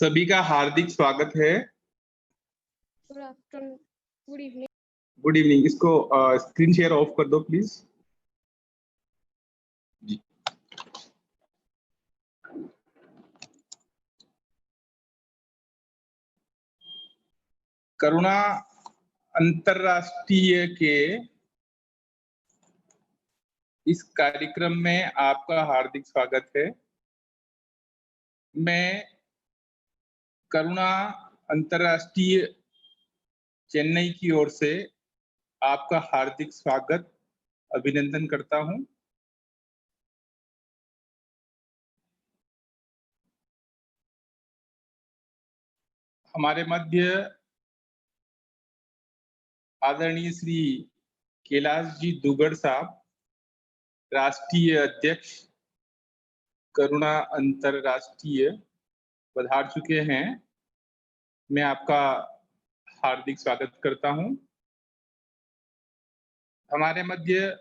सभी का हार्दिक स्वागत है। Good afternoon, good evening. Good evening. इसको स्क्रीन शेयर ऑफ कर दो प्लीज जी। करुणा अंतरराष्ट्रीय के इस कार्यक्रम में आपका हार्दिक स्वागत है। मैं करुणा अंतरराष्ट्रीय चेन्नई की ओर से आपका हार्दिक स्वागत अभिनंदन करता हूं। हमारे मध्य आदरणीय श्री कैलाश जी दुगड़ साहब, राष्ट्रीय अध्यक्ष करुणा अंतरराष्ट्रीय, पधार चुके हैं। मैं आपका हार्दिक स्वागत करता हूं। हमारे मध्य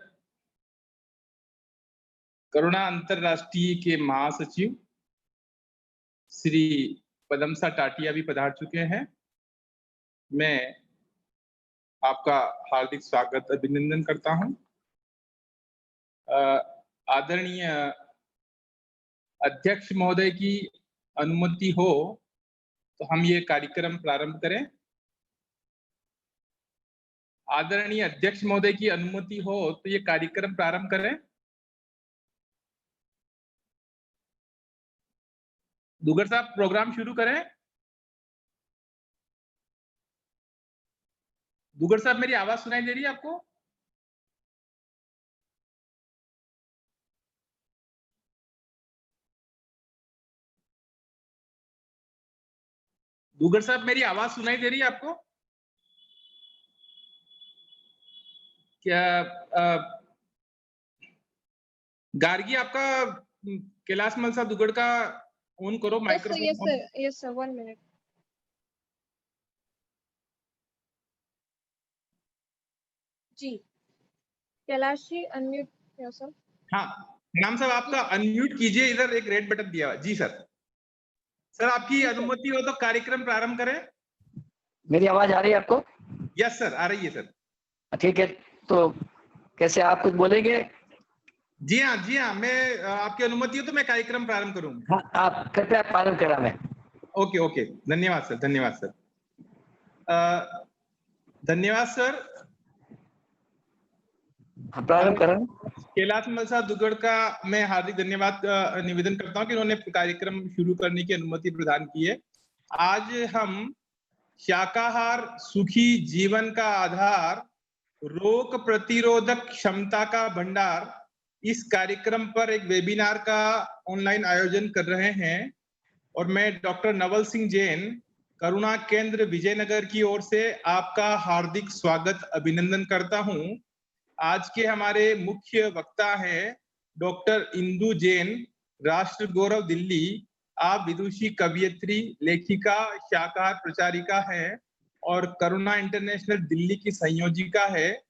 करुणा अंतरराष्ट्रीय के महासचिव श्री पदमसा टाटिया भी पधार चुके हैं। मैं आपका हार्दिक स्वागत अभिनंदन करता हूं। आदरणीय अध्यक्ष महोदय की अनुमति हो तो हम ये कार्यक्रम प्रारंभ करें। आदरणीय अध्यक्ष महोदय की अनुमति हो तो ये कार्यक्रम प्रारंभ करें। दुगर साहब, प्रोग्राम शुरू करें। दुगर साहब, मेरी आवाज सुनाई दे रही है आपको? दुगर साहब, मेरी आवाज सुनाई दे रही है आपको? क्या गार्गी, आपका कैलाश मलसा दुगड़ का ऑन करो माइक्रोफोन। Yes sir, 1 minute. जी, कैलाश जी अनम्यूट योरसेल्फ। हाँ नाम साहब, आपका अनम्यूट कीजिए। इधर एक रेड बटन दिया हुआ। जी सर। सर, आपकी अनुमति हो तो कार्यक्रम प्रारंभ करें। मेरी आवाज आ रही है आपको? यस सर, आ रही है सर। ठीक है, तो कैसे आप कुछ बोलेंगे? जी हाँ, मैं आपकी अनुमति हो तो मैं कार्यक्रम प्रारंभ करूंगा। हाँ, आप कृपया प्रारंभ करा। मैं ओके, धन्यवाद सर। धन्यवाद सर। प्रारंभ करें। कैलाश मलसा दुगड़ का मैं हार्दिक धन्यवाद निवेदन करता हूं कि उन्होंने कार्यक्रम शुरू करने की अनुमति प्रदान की है। आज हम शाकाहार सुखी जीवन का आधार, रोग प्रतिरोधक क्षमता का भंडार, इस कार्यक्रम पर एक वेबिनार का ऑनलाइन आयोजन कर रहे हैं और मैं डॉक्टर नवल सिंह जैन, करुणा केंद्र विजयनगर की ओर से आपका हार्दिक स्वागत अभिनंदन करता हूं। आज के हमारे मुख्य वक्ता हैं डॉक्टर इंदु जैन, राष्ट्र गौरव दिल्ली। आप विदुषी, कवियत्री, लेखिका, शाकाहार प्रचारिका हैं और करुणा इंटरनेशनल दिल्ली की संयोजिका है।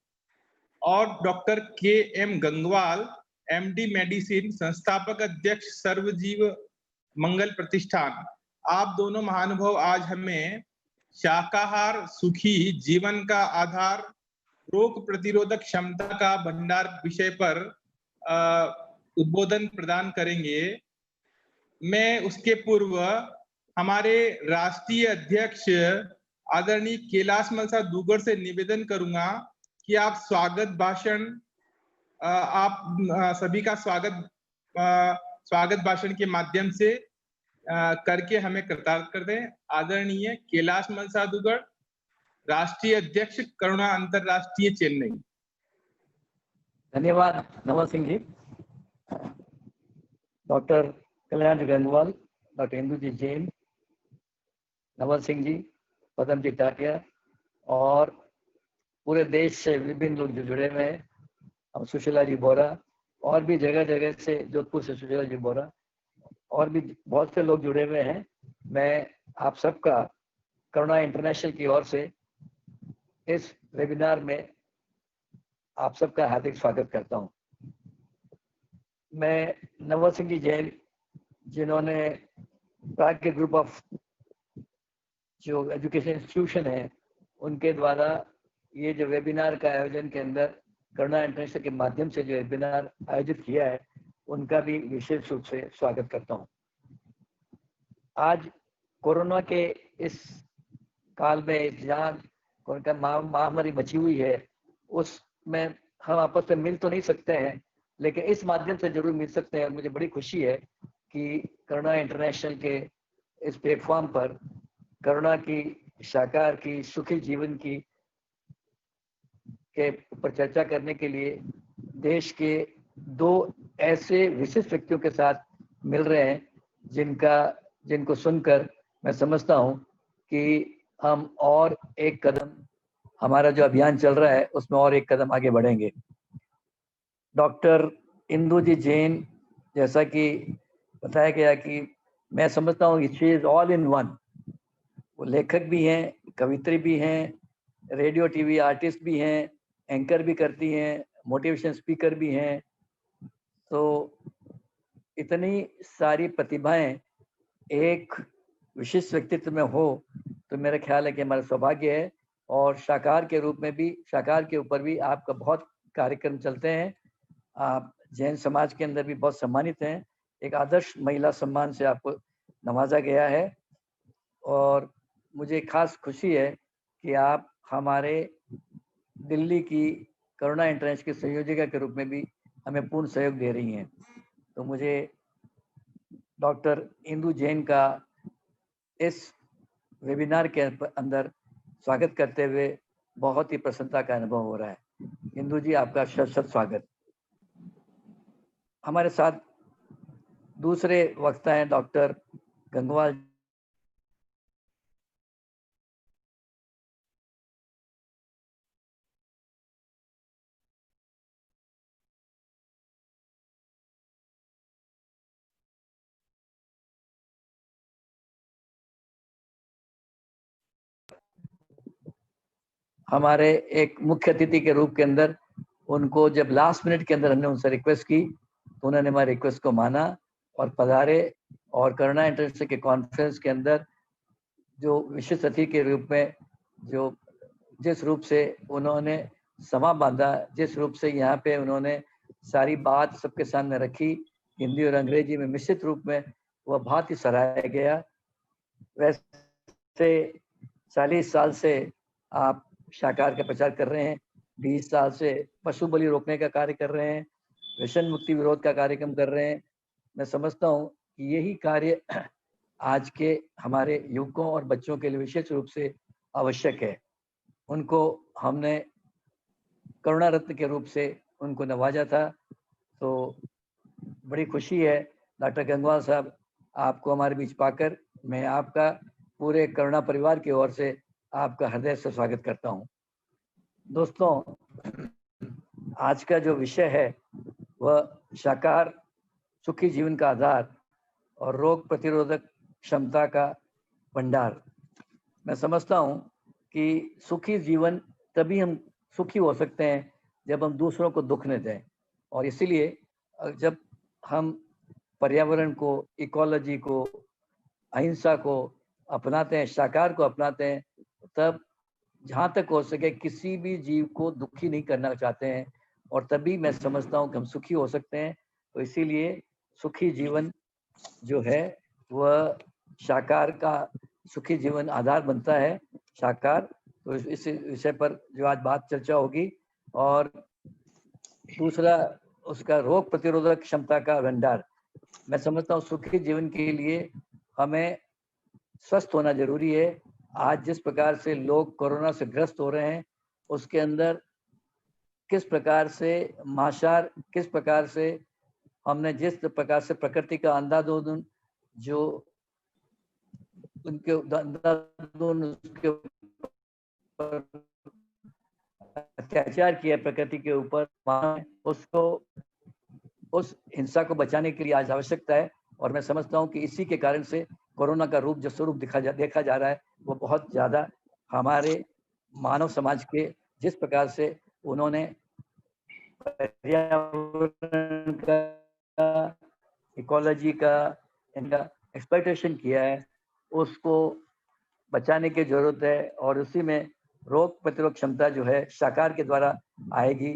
और डॉक्टर के एम गंगवाल, एमडी मेडिसिन, संस्थापक अध्यक्ष सर्वजीव मंगल प्रतिष्ठान। आप दोनों महानुभाव आज हमें शाकाहार सुखी जीवन का आधार, रोग प्रतिरोधक क्षमता का भंडार विषय पर उद्बोधन प्रदान करेंगे। मैं उसके पूर्व हमारे राष्ट्रीय अध्यक्ष आदरणीय कैलाश मलसा दुगड़ से निवेदन करूंगा कि आप स्वागत भाषण, आप सभी का स्वागत भाषण के माध्यम से करके हमें कृतार्थ कर दें। आदरणीय कैलाश मलसा दुगड़, राष्ट्रीय अध्यक्ष करुणा अंतरराष्ट्रीय चेन्नई। धन्यवाद नवल सिंह जी। डॉक्टर कल्याण गंगवाल, डॉक्टर इंदु जी जैन, नवल सिंह जी, पदम जी टाटिया और पूरे देश से विभिन्न लोग जो जुड़े हुए हैं। हम सुशीला जी बोरा और भी जगह जगह से, जोधपुर से सुशीला जी बोरा और भी बहुत से लोग जुड़े हुए हैं। मैं आप सबका करुणा इंटरनेशनल की ओर से इस वेबिनार में आप सबका हार्दिक स्वागत करता हूं। मैं नवल सिंह जी जैन, जिन्होंने प्राज्ञ ग्रुप ऑफ जो एजुकेशन इंस्टीट्यूशन है उनके द्वारा ये जो वेबिनार का आयोजन के अंदर करुणा इंटरनेशनल के माध्यम से जो वेबिनार आयोजित किया है उनका भी विशेष रूप से स्वागत करता हूँ। आज कोरोना के इस काल में जहाँ महामारी मची हुई है उसमें हम आपस में मिल तो नहीं सकते हैं, लेकिन इस माध्यम से जरूर मिल सकते हैं। और मुझे बड़ी खुशी है कि करुणा इंटरनेशनल के इस प्लेटफॉर्म पर करुणा की, शाकाहार की, सुखी जीवन की के ऊपर चर्चा करने के लिए देश के दो ऐसे विशिष्ट व्यक्तियों के साथ मिल रहे हैं जिनको सुनकर मैं समझता हूं कि हम और एक कदम, हमारा जो अभियान चल रहा है उसमें और एक कदम आगे बढ़ेंगे। डॉक्टर इंदु जी जैन, जैसा कि बताया गया कि मैं समझता हूँ कि she is all in one. वो लेखक भी हैं, कवित्री भी हैं, रेडियो टीवी आर्टिस्ट भी हैं, एंकर भी करती हैं, मोटिवेशन स्पीकर भी हैं। तो इतनी सारी प्रतिभाएं एक विशिष्ट व्यक्तित्व में हो तो मेरा ख्याल है कि हमारा सौभाग्य है। और शाकाहार के रूप में भी, शाकाहार के ऊपर भी आपका बहुत कार्यक्रम चलते हैं। आप जैन समाज के अंदर भी बहुत सम्मानित हैं। एक आदर्श महिला सम्मान से आपको नवाजा गया है और मुझे खास खुशी है कि आप हमारे दिल्ली की करुणा इंटरनेशनल की संयोजिका के रूप में भी हमें पूर्ण सहयोग दे रही हैं। तो मुझे डॉक्टर इंदु जैन का इस वेबिनार के अंदर स्वागत करते हुए बहुत ही प्रसन्नता का अनुभव हो रहा है। इंदु जी, आपका शत स्वागत। हमारे साथ दूसरे वक्ता हैं डॉक्टर गंगवाल। हमारे एक मुख्य अतिथि के रूप के अंदर उनको जब लास्ट मिनट के अंदर हमने उनसे रिक्वेस्ट की तो उन्होंने हमारी रिक्वेस्ट को माना और पधारे और करुणा इंटरनेशनल के कॉन्फ्रेंस के अंदर जो विशिष्ट अतिथि के रूप में जो जिस रूप से उन्होंने समा बांधा, जिस रूप से यहाँ पे उन्होंने सारी बात सबके सामने रखी हिंदी और अंग्रेजी में मिश्रित रूप में, वह बहुत ही सराहा गया। वैसे 40 साल से आप शाकाहार का प्रचार कर रहे हैं, 20 साल से पशु बलि रोकने का कार्य कर रहे हैं, व्यसन मुक्ति विरोध का कार्यक्रम कर रहे हैं। मैं समझता हूँ कि यही कार्य आज के हमारे युवकों और बच्चों के लिए विशेष रूप से आवश्यक है। उनको हमने करुणा रत्न के रूप से उनको नवाजा था, तो बड़ी खुशी है डॉक्टर गंगवाल साहब आपको हमारे बीच पाकर। मैं आपका पूरे करुणा परिवार की ओर से आपका हृदय से स्वागत करता हूं। दोस्तों, आज का जो विषय है वह शाकाहार, सुखी जीवन का आधार और रोग प्रतिरोधक क्षमता का भंडार। मैं समझता हूं कि सुखी जीवन तभी हम सुखी हो सकते हैं जब हम दूसरों को दुख न दें। और इसीलिए जब हम पर्यावरण को, इकोलॉजी को, अहिंसा को अपनाते हैं, शाकाहार को अपनाते हैं, तब जहाँ तक हो सके किसी भी जीव को दुखी नहीं करना चाहते हैं और तभी मैं समझता हूँ कि हम सुखी हो सकते हैं। तो इसीलिए सुखी जीवन जो है वह शाकाहार का, सुखी जीवन आधार बनता है शाकाहार। तो इस विषय पर जो आज बात चर्चा होगी। और दूसरा उसका रोग प्रतिरोधक क्षमता का भंडार। मैं समझता हूँ सुखी जीवन के लिए हमें स्वस्थ होना जरूरी है। आज जिस प्रकार से लोग कोरोना से ग्रस्त हो रहे हैं उसके अंदर किस प्रकार से माशार, किस प्रकार से हमने जिस प्रकार से प्रकृति का अंधाधुंध जो उनके उसके अत्याचार किया प्रकृति के ऊपर, उसको, उस हिंसा को बचाने के लिए आज आवश्यकता है। और मैं समझता हूँ कि इसी के कारण से कोरोना का रूप, जो स्वरूप देखा जा रहा है वो बहुत ज़्यादा हमारे मानव समाज के, जिस प्रकार से उन्होंने पर्यावरण का, इकोलॉजी का, इनका एक्सप्लॉयटेशन किया है, उसको बचाने की जरूरत है और उसी में रोग प्रतिरोध क्षमता जो है शाकाहार के द्वारा आएगी।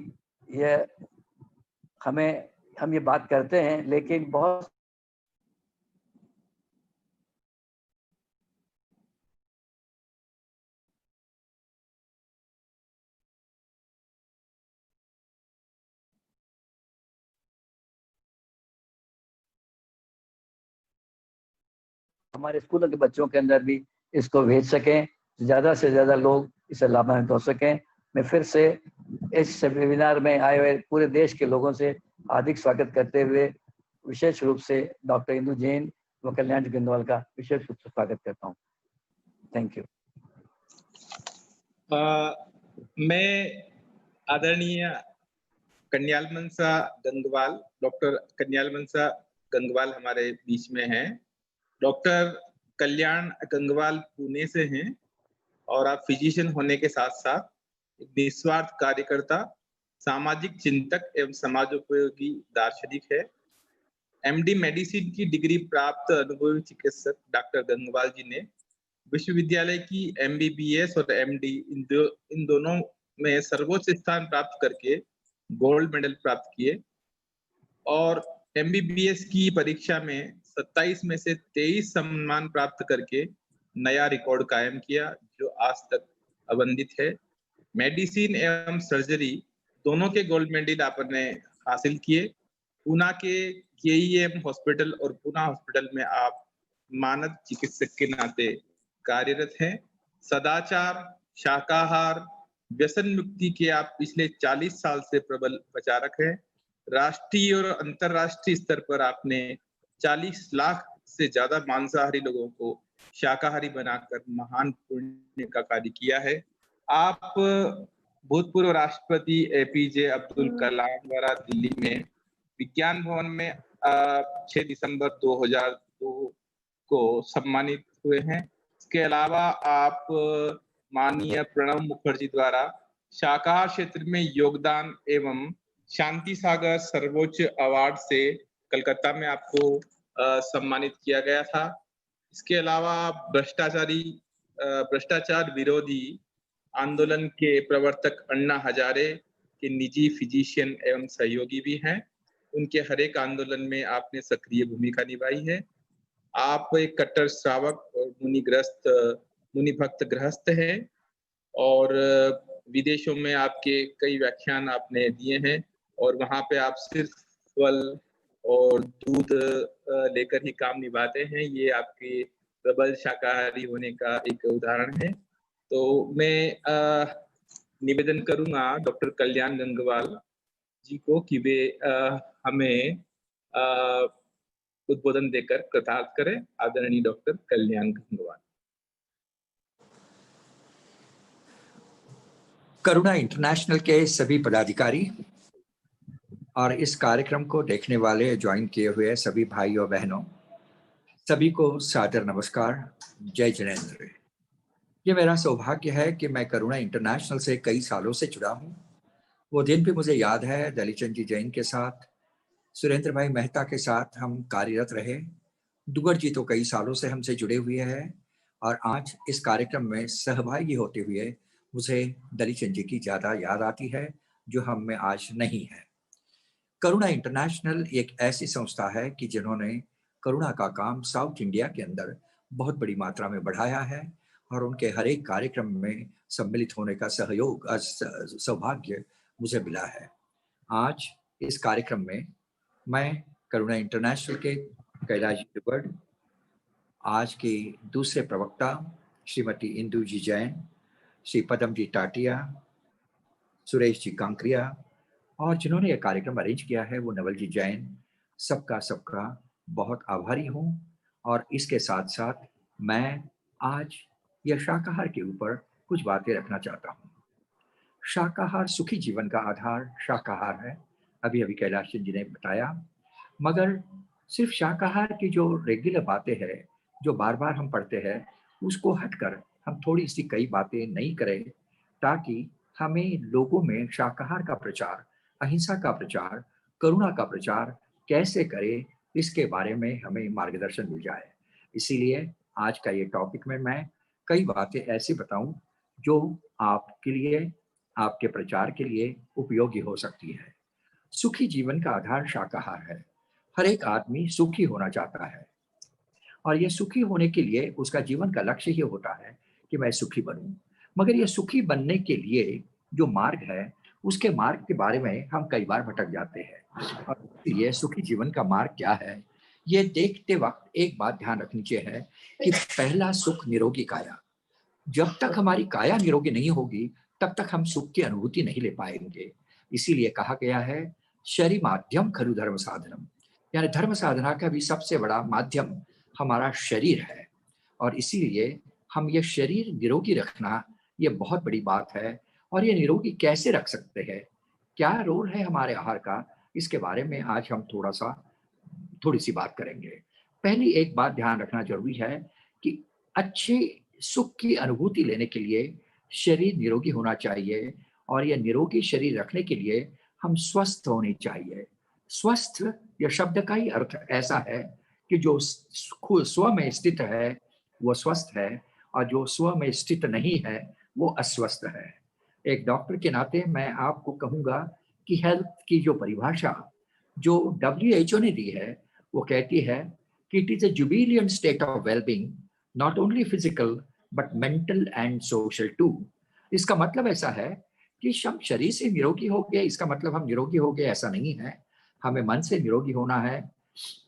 यह हम ये बात करते हैं, लेकिन बहुत हमारे स्कूलों के बच्चों के अंदर भी इसको भेज सकें, ज़्यादा से ज़्यादा लोग इससे लाभान्वित हो सकें। मैं फिर से इस वेबिनार में आए हुए पूरे देश के लोगों से हार्दिक स्वागत करते हुए विशेष रूप से डॉक्टर इंदु जैन व कल्याण जी गंगवाल का विशेष रूप से स्वागत करता हूँ। Thank you. मैं आदरणीय कन्याल मनसा गंगवाल, डॉक्टर कन्याल मनसा गंगवाल हमारे बीच में हैं। डॉक्टर कल्याण गंगवाल पुणे से हैं और आप फिजिशियन होने के साथ साथ एक निस्वार्थ कार्यकर्ता, सामाजिक चिंतक एवं समाजोपयोगी दार्शनिक है। एमडी मेडिसिन की डिग्री प्राप्त अनुभवी चिकित्सक डॉक्टर गंगवाल जी ने विश्वविद्यालय की एमबीबीएस और एमडी इन दोनों में सर्वोच्च स्थान प्राप्त करके गोल्ड मेडल प्राप्त किए और एमबीबीएस की परीक्षा में 27 में से 23 सम्मान प्राप्त करके नया रिकॉर्ड कायम किया, जो आज तक अवंदित है। मेडिसिन एवं सर्जरी दोनों के गोल्ड मेडल आपने हासिल किए। पूना के केईएम हॉस्पिटल और पूना हॉस्पिटल में आप मानद चिकित्सक के नाते कार्यरत हैं। सदाचार, शाकाहार, व्यसन मुक्ति के आप पिछले 40 साल से प्रबल प्रचारक हैं। राष्ट्रीय और अंतरराष्ट्रीय स्तर पर आपने 40 लाख से ज्यादा मांसाहारी लोगों को शाकाहारी बनाकर महान पुण्य का कार्य किया है। आप भूतपूर्व राष्ट्रपति एपीजे अब्दुल कलाम द्वारा दिल्ली में विज्ञान भवन में 6 दिसंबर 2002 को सम्मानित हुए हैं। इसके अलावा आप माननीय प्रणब मुखर्जी द्वारा शाकाहार क्षेत्र में योगदान एवं शांति सागर सर्वोच्च अवार्ड से कलकत्ता में आपको सम्मानित किया गया था। इसके अलावा आप भ्रष्टाचार विरोधी आंदोलन के प्रवर्तक अन्ना हजारे के निजी फिजिशियन एवं सहयोगी भी हैं। उनके हर एक आंदोलन में आपने सक्रिय भूमिका निभाई है। आप एक कट्टर श्रावक और मुनि भक्त गृहस्थ हैं और विदेशों में आपके कई व्याख्यान आपने दिए हैं और वहां पे आप सिर्फ फल और दूध लेकर ही काम निभाते हैं। ये आपके प्रबल शाकाहारी होने का एक उदाहरण है। तो मैं निवेदन करूंगा डॉक्टर कल्याण गंगवाल जी को कि वे हमें उद्बोधन देकर कृतार्थ करें। आदरणीय डॉक्टर कल्याण गंगवाल। करुणा इंटरनेशनल के सभी पदाधिकारी और इस कार्यक्रम को देखने वाले ज्वाइन किए हुए सभी भाई और बहनों, सभी को सादर नमस्कार, जय जिनेंद्र। ये मेरा सौभाग्य है कि मैं करुणा इंटरनेशनल से कई सालों से जुड़ा हूँ। वो दिन भी मुझे याद है, दलीचंद जी जैन के साथ, सुरेंद्र भाई मेहता के साथ हम कार्यरत रहे। दुगर जी तो कई सालों से हमसे जुड़े हुए हैं और आज इस कार्यक्रम में सहभागी होते हुए मुझे दलीचंद जी की ज़्यादा याद आती है, जो हम में आज नहीं है। करुणा इंटरनेशनल एक ऐसी संस्था है कि जिन्होंने करुणा का काम साउथ इंडिया के अंदर बहुत बड़ी मात्रा में बढ़ाया है और उनके हर एक कार्यक्रम में सम्मिलित होने का सौभाग्य मुझे मिला है। आज इस कार्यक्रम में मैं करुणा इंटरनेशनल के कैलाश दुगड़, आज के दूसरे प्रवक्ता श्रीमती इंदु जी जैन, श्री पदम जी टाटिया, सुरेश जी कांकरिया और जिन्होंने यह कार्यक्रम अरेंज किया है वो नवल जी जैन, सबका बहुत आभारी हूँ। और इसके साथ साथ मैं आज यह शाकाहार के ऊपर कुछ बातें रखना चाहता हूँ। शाकाहार, सुखी जीवन का आधार शाकाहार है, अभी कैलाश जी ने बताया। मगर सिर्फ शाकाहार की जो रेगुलर बातें हैं, जो बार बार हम पढ़ते हैं, उसको हटकर हम थोड़ी सी कई बातें नहीं करें, ताकि हमें लोगों में शाकाहार का प्रचार, अहिंसा का प्रचार, करुणा का प्रचार कैसे करें, इसके बारे में हमें मार्गदर्शन मिल जाए। इसीलिए आज का ये टॉपिक में मैं कई बातें ऐसी बताऊं जो आपके लिए, आपके प्रचार के लिए उपयोगी हो सकती है। सुखी जीवन का आधार शाकाहार है। हर एक आदमी सुखी होना चाहता है और ये सुखी होने के लिए उसका जीवन का लक्ष्य ये होता है कि मैं सुखी बनूं। मगर ये सुखी बनने के लिए जो मार्ग है, उसके मार्ग के बारे में हम कई बार भटक जाते हैं। और इसलिए सुखी जीवन का मार्ग क्या है, ये देखते वक्त एक बात ध्यान रखनी चाहिए कि पहला सुख निरोगी काया। जब तक हमारी काया निरोगी नहीं होगी, तब तक हम सुख की अनुभूति नहीं ले पाएंगे। इसीलिए कहा गया है, शरीर माध्यम खरु धर्म साधनम, यानी धर्म साधना का भी सबसे बड़ा माध्यम हमारा शरीर है। और इसीलिए हम ये शरीर निरोगी रखना ये बहुत बड़ी बात है। और ये निरोगी कैसे रख सकते हैं, क्या रोल है हमारे आहार का, इसके बारे में आज हम थोड़ी सी बात करेंगे। पहली एक बात ध्यान रखना जरूरी है कि अच्छे सुख की अनुभूति लेने के लिए शरीर निरोगी होना चाहिए। और यह निरोगी शरीर रखने के लिए हम स्वस्थ होने चाहिए। स्वस्थ यह शब्द का ही अर्थ ऐसा है कि जो स्व में स्थित है वो स्वस्थ है, और जो स्व में स्थित नहीं है वो अस्वस्थ है। एक डॉक्टर के नाते मैं आपको कहूँगा कि हेल्थ की जो परिभाषा जो WHO ने दी है, वो कहती है कि it is a jubilant state of wellbeing, not only physical but mental and social too. इसका मतलब ऐसा है कि हम शरीर से निरोगी हो गए, इसका मतलब हम निरोगी हो गए ऐसा नहीं है। हमें मन से निरोगी होना है,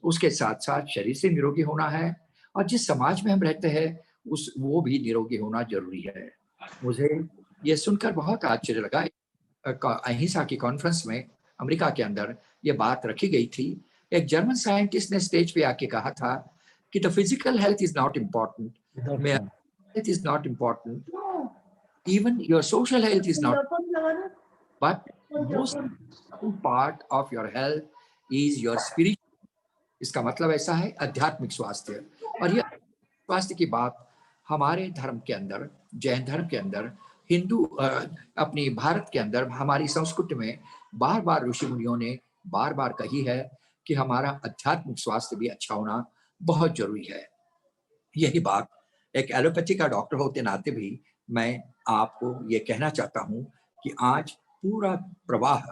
उसके साथ साथ शरीर से निरोगी होना है, और जिस समाज में हम रहते हैं वो भी निरोगी होना जरूरी है। मुझे ये सुनकर बहुत आश्चर्य लगा, अहिंसा की कॉन्फ्रेंस में अमेरिका के अंदर ये बात रखी गई थी। एक जर्मन साइंटिस्ट ने स्टेज पे आके कहा था कि the physical health is not important, health is not important, even your social health is not, but most important part of your health is your spiritual। इसका मतलब ऐसा है आध्यात्मिक स्वास्थ्य। और यह स्वास्थ्य की बात हमारे धर्म के अंदर, जैन धर्म के अंदर, हिंदू अपनी भारत के अंदर हमारी संस्कृति में बार बार ऋषि मुनियों ने बार बार कही है कि हमारा आध्यात्मिक स्वास्थ्य भी अच्छा होना बहुत जरूरी है। यही बात एक एलोपैथी का डॉक्टर होते नाते भी मैं आपको ये कहना चाहता हूँ कि आज पूरा प्रवाह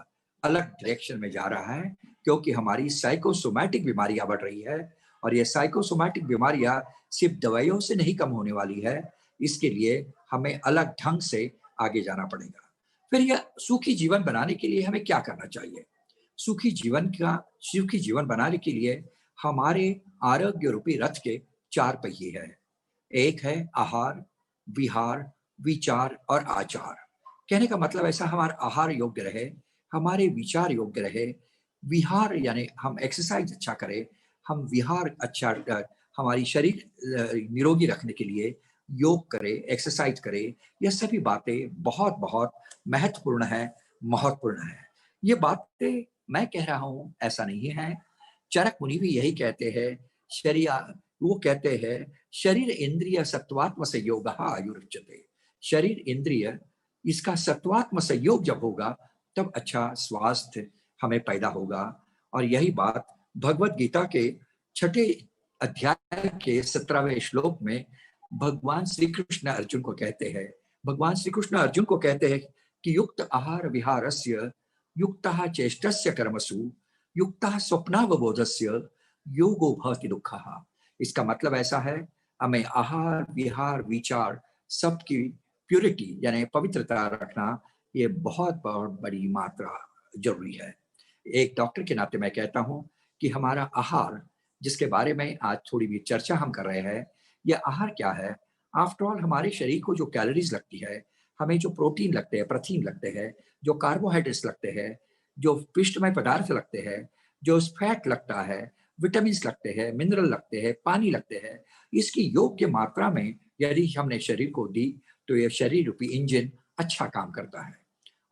अलग डायरेक्शन में जा रहा है, क्योंकि हमारी साइकोसोमैटिक बीमारियां बढ़ रही है। और ये साइकोसोमैटिक बीमारियां सिर्फ दवाइयों से नहीं कम होने वाली है, इसके लिए हमें अलग ढंग से आगे जाना पड़ेगा। फिर यह सुखी जीवन बनाने के लिए हमें क्या करना चाहिए? सुखी जीवन बनाने के लिए हमारे आरोग्य रूपी रथ के 4 पहिए हैं। एक है आहार, विहार, विचार और आचार। कहने का मतलब ऐसा, हमारा आहार योग्य रहे, हमारे विचार योग्य रहे, विहार यानी हम एक्सरसाइज अच्छा करें, हम विहार अच्छा, हमारी शरीर निरोगी रखने के लिए योग करें, एक्सरसाइज करें। यह सभी बातें बहुत बहुत महत्वपूर्ण है। ये बातें मैं कह रहा हूँ ऐसा नहीं है, चरक मुनि भी यही कहते हैं। वो कहते हैं शरीर इंद्रिय सत्वात्म संयोग आयुर्चते। शरीर इंद्रिय इसका सत्वात्म संयोग जब होगा तब अच्छा स्वास्थ्य हमें पैदा होगा। और यही बात भगवत गीता के 6 अध्याय के 17वें श्लोक में भगवान श्री कृष्ण अर्जुन को कहते हैं। भगवान श्री कृष्ण अर्जुन को कहते हैं कि युक्त आहार विहारस्य युक्तः चेष्टस्य कर्मसु युक्तः स्वप्नावबोधस्य योगो भवति दुःखः। इसका मतलब ऐसा है, हमें आहार विहार विचार सबकी प्यूरिटी यानी पवित्रता रखना ये बहुत बड़ी मात्रा जरूरी है। एक डॉक्टर के नाते मैं कहता हूँ कि हमारा आहार, जिसके बारे में आज थोड़ी भी चर्चा हम कर रहे हैं, यह आहार क्या है? आफ्टर ऑल हमारे शरीर को जो कैलोरीज लगती है, हमें जो प्रोटीन लगते हैं, प्रोटीन लगते हैं, जो कार्बोहाइड्रेट्स लगते हैं, जो पिष्टमय पदार्थ लगते हैं, जो फैट लगता है, विटामिन लगते हैं, मिनरल लगते हैं, पानी लगते हैं, इसकी योग्य मात्रा में यदि हमने शरीर को दी तो यह शरीर रूपी इंजन अच्छा काम करता है।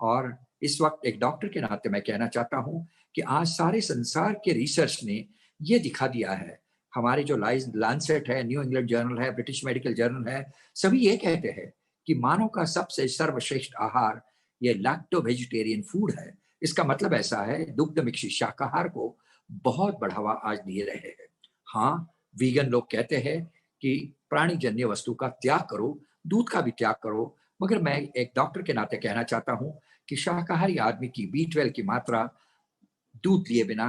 और इस वक्त एक डॉक्टर के नाते मैं कहना चाहता हूँ कि आज सारे संसार के रिसर्च ने यह दिखा दिया है, हमारे जो लांसेट है, न्यू इंग्लैंड जर्नल है, ब्रिटिश मेडिकल जर्नल है, सभी ये कहते हैं कि मानव का सबसे सर्वश्रेष्ठ आहार ये लैक्टो वेजिटेरियन फूड है। इसका मतलब ऐसा है, दुग्ध मिश्रित शाकाहार को बहुत बढ़ावा आज दिए रहे हैं। हाँ, वीगन लोग कहते हैं कि प्राणीजन्य वस्तु का त्याग करो, दूध का भी त्याग करो। मगर मैं एक डॉक्टर के नाते कहना चाहता हूं कि शाकाहारी आदमी की B12 की मात्रा दूध लिए बिना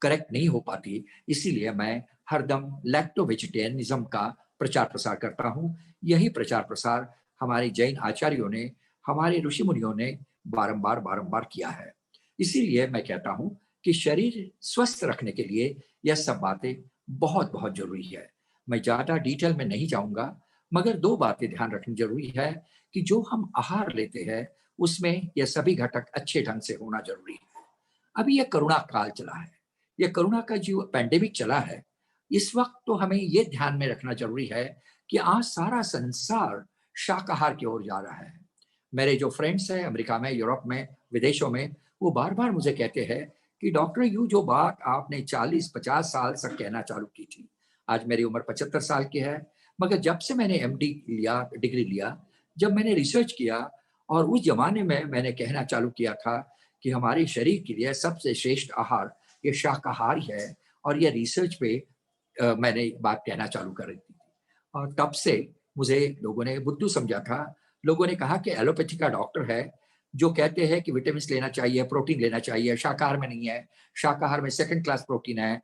करेक्ट नहीं हो पाती, इसीलिए मैं हरदम लैक्टो वेजिटेरियनिज्म का प्रचार प्रसार करता हूं। यही प्रचार प्रसार हमारे जैन आचार्यों ने, हमारे ऋषि मुनियों ने बारंबार किया है। इसीलिए मैं कहता हूं कि शरीर स्वस्थ रखने के लिए यह सब बातें बहुत बहुत जरूरी है। मैं ज्यादा डिटेल में नहीं जाऊंगा, मगर 2 बातें ध्यान रखनी जरूरी है कि जो हम आहार लेते हैं उसमें यह सभी घटक अच्छे ढंग से होना जरूरी है। अभी यह कोरोना काल चला है, यह कोरोना का जो पैंडेमिक चला है, इस वक्त तो हमें यह ध्यान में रखना जरूरी है कि आज सारा संसार शाकाहार की ओर जा रहा है। मेरे जो फ्रेंड्स हैं अमेरिका में, यूरोप में, विदेशों में, वो बार बार मुझे कहते हैं कि डॉक्टर यू जो बात आपने 40-50 साल तक कहना चालू की थी, आज मेरी उम्र 75 साल की है, मगर जब से मैंने MD लिया, डिग्री लिया, जब मैंने रिसर्च किया और उस जमाने में मैंने कहना चालू किया था कि हमारे शरीर के लिए सबसे श्रेष्ठ आहार ये शाकाहारी है, और यह रिसर्च पे मैंने बात कहना चालू कर दी थी। और तब से मुझे लोगों ने बुद्धू समझा था। लोगों ने कहा कि एलोपैथी का डॉक्टर है जो कहते हैं कि विटामिन लेना चाहिए, प्रोटीन लेना चाहिए, शाकाहार में नहीं है, शाकाहार में 2nd क्लास प्रोटीन है,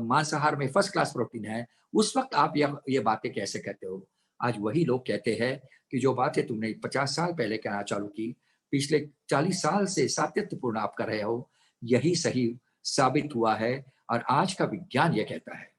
मांसाहार में 1st क्लास प्रोटीन है। उस वक्त आप ये बातें कैसे कहते हो? आज वही लोग कहते हैं कि जो बातें तुमने 50 साल पहले कहना चालू की, पिछले 40 साल से सातत्यपूर्ण आप कर रहे हो, यही सही साबित हुआ है। और आज का विज्ञान ये कहता है।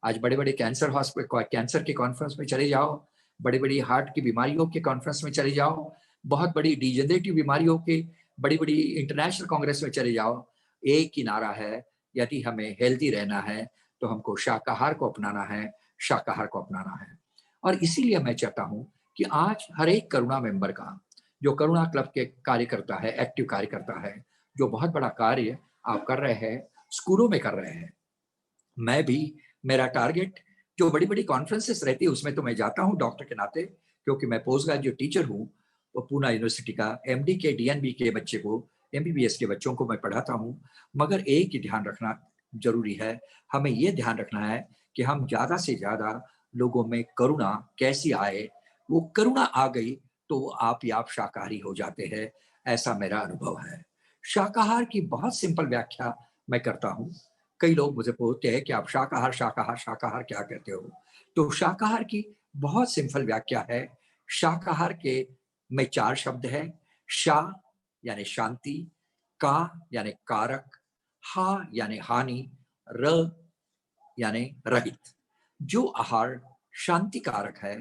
आज बड़े बड़े कैंसर के कॉन्फ्रेंस में चले जाओ, बड़ी बड़ी हार्ट की बीमारियों के कॉन्फ्रेंस में चले जाओ, बहुत बड़ी डिजेनरेटिव बीमारियों के बड़ी बड़ी इंटरनेशनल कांग्रेस में चले जाओ, एक ही नारा है, यदि हमें हेल्दी रहना है तो हमको शाकाहार को अपनाना है, शाकाहार को अपनाना है। और इसीलिए मैं चाहता हूं कि आज हर एक करुणा मेंबर का, जो करुणा क्लब के कार्यकर्ता है, एक्टिव कार्यकर्ता है, जो बहुत बड़ा कार्य आप कर रहे हैं, स्कूलों में कर रहे हैं, मैं भी, मेरा टारगेट जो बड़ी बड़ी कॉन्फ्रेंसेस रहती है उसमें तो मैं जाता हूं डॉक्टर के नाते, क्योंकि मैं पोस्ट ग्रेजुएट टीचर हूं, वो पूना यूनिवर्सिटी का MD के DNB के बच्चे को, MBBS के बच्चों को मैं पढ़ाता हूं। मगर एक ही ध्यान रखना जरूरी है, हमें ये ध्यान रखना है कि हम ज्यादा से ज्यादा लोगों में करुणा कैसी आए। वो करुणा आ गई तो आप ही आप शाकाहारी हो जाते हैं, ऐसा मेरा अनुभव है। शाकाहार की बहुत सिंपल व्याख्या मैं करता हूं। कई लोग मुझे पूछते हैं कि आप शाकाहार शाकाहार शाकाहार क्या कहते हो? तो शाकाहार की बहुत सिंपल व्याख्या है। शाकाहार के में 4 शब्द है। शा यानी शांति, का यानी कारक, हा यानी हानि, र यानी रहित। जो आहार शांति कारक है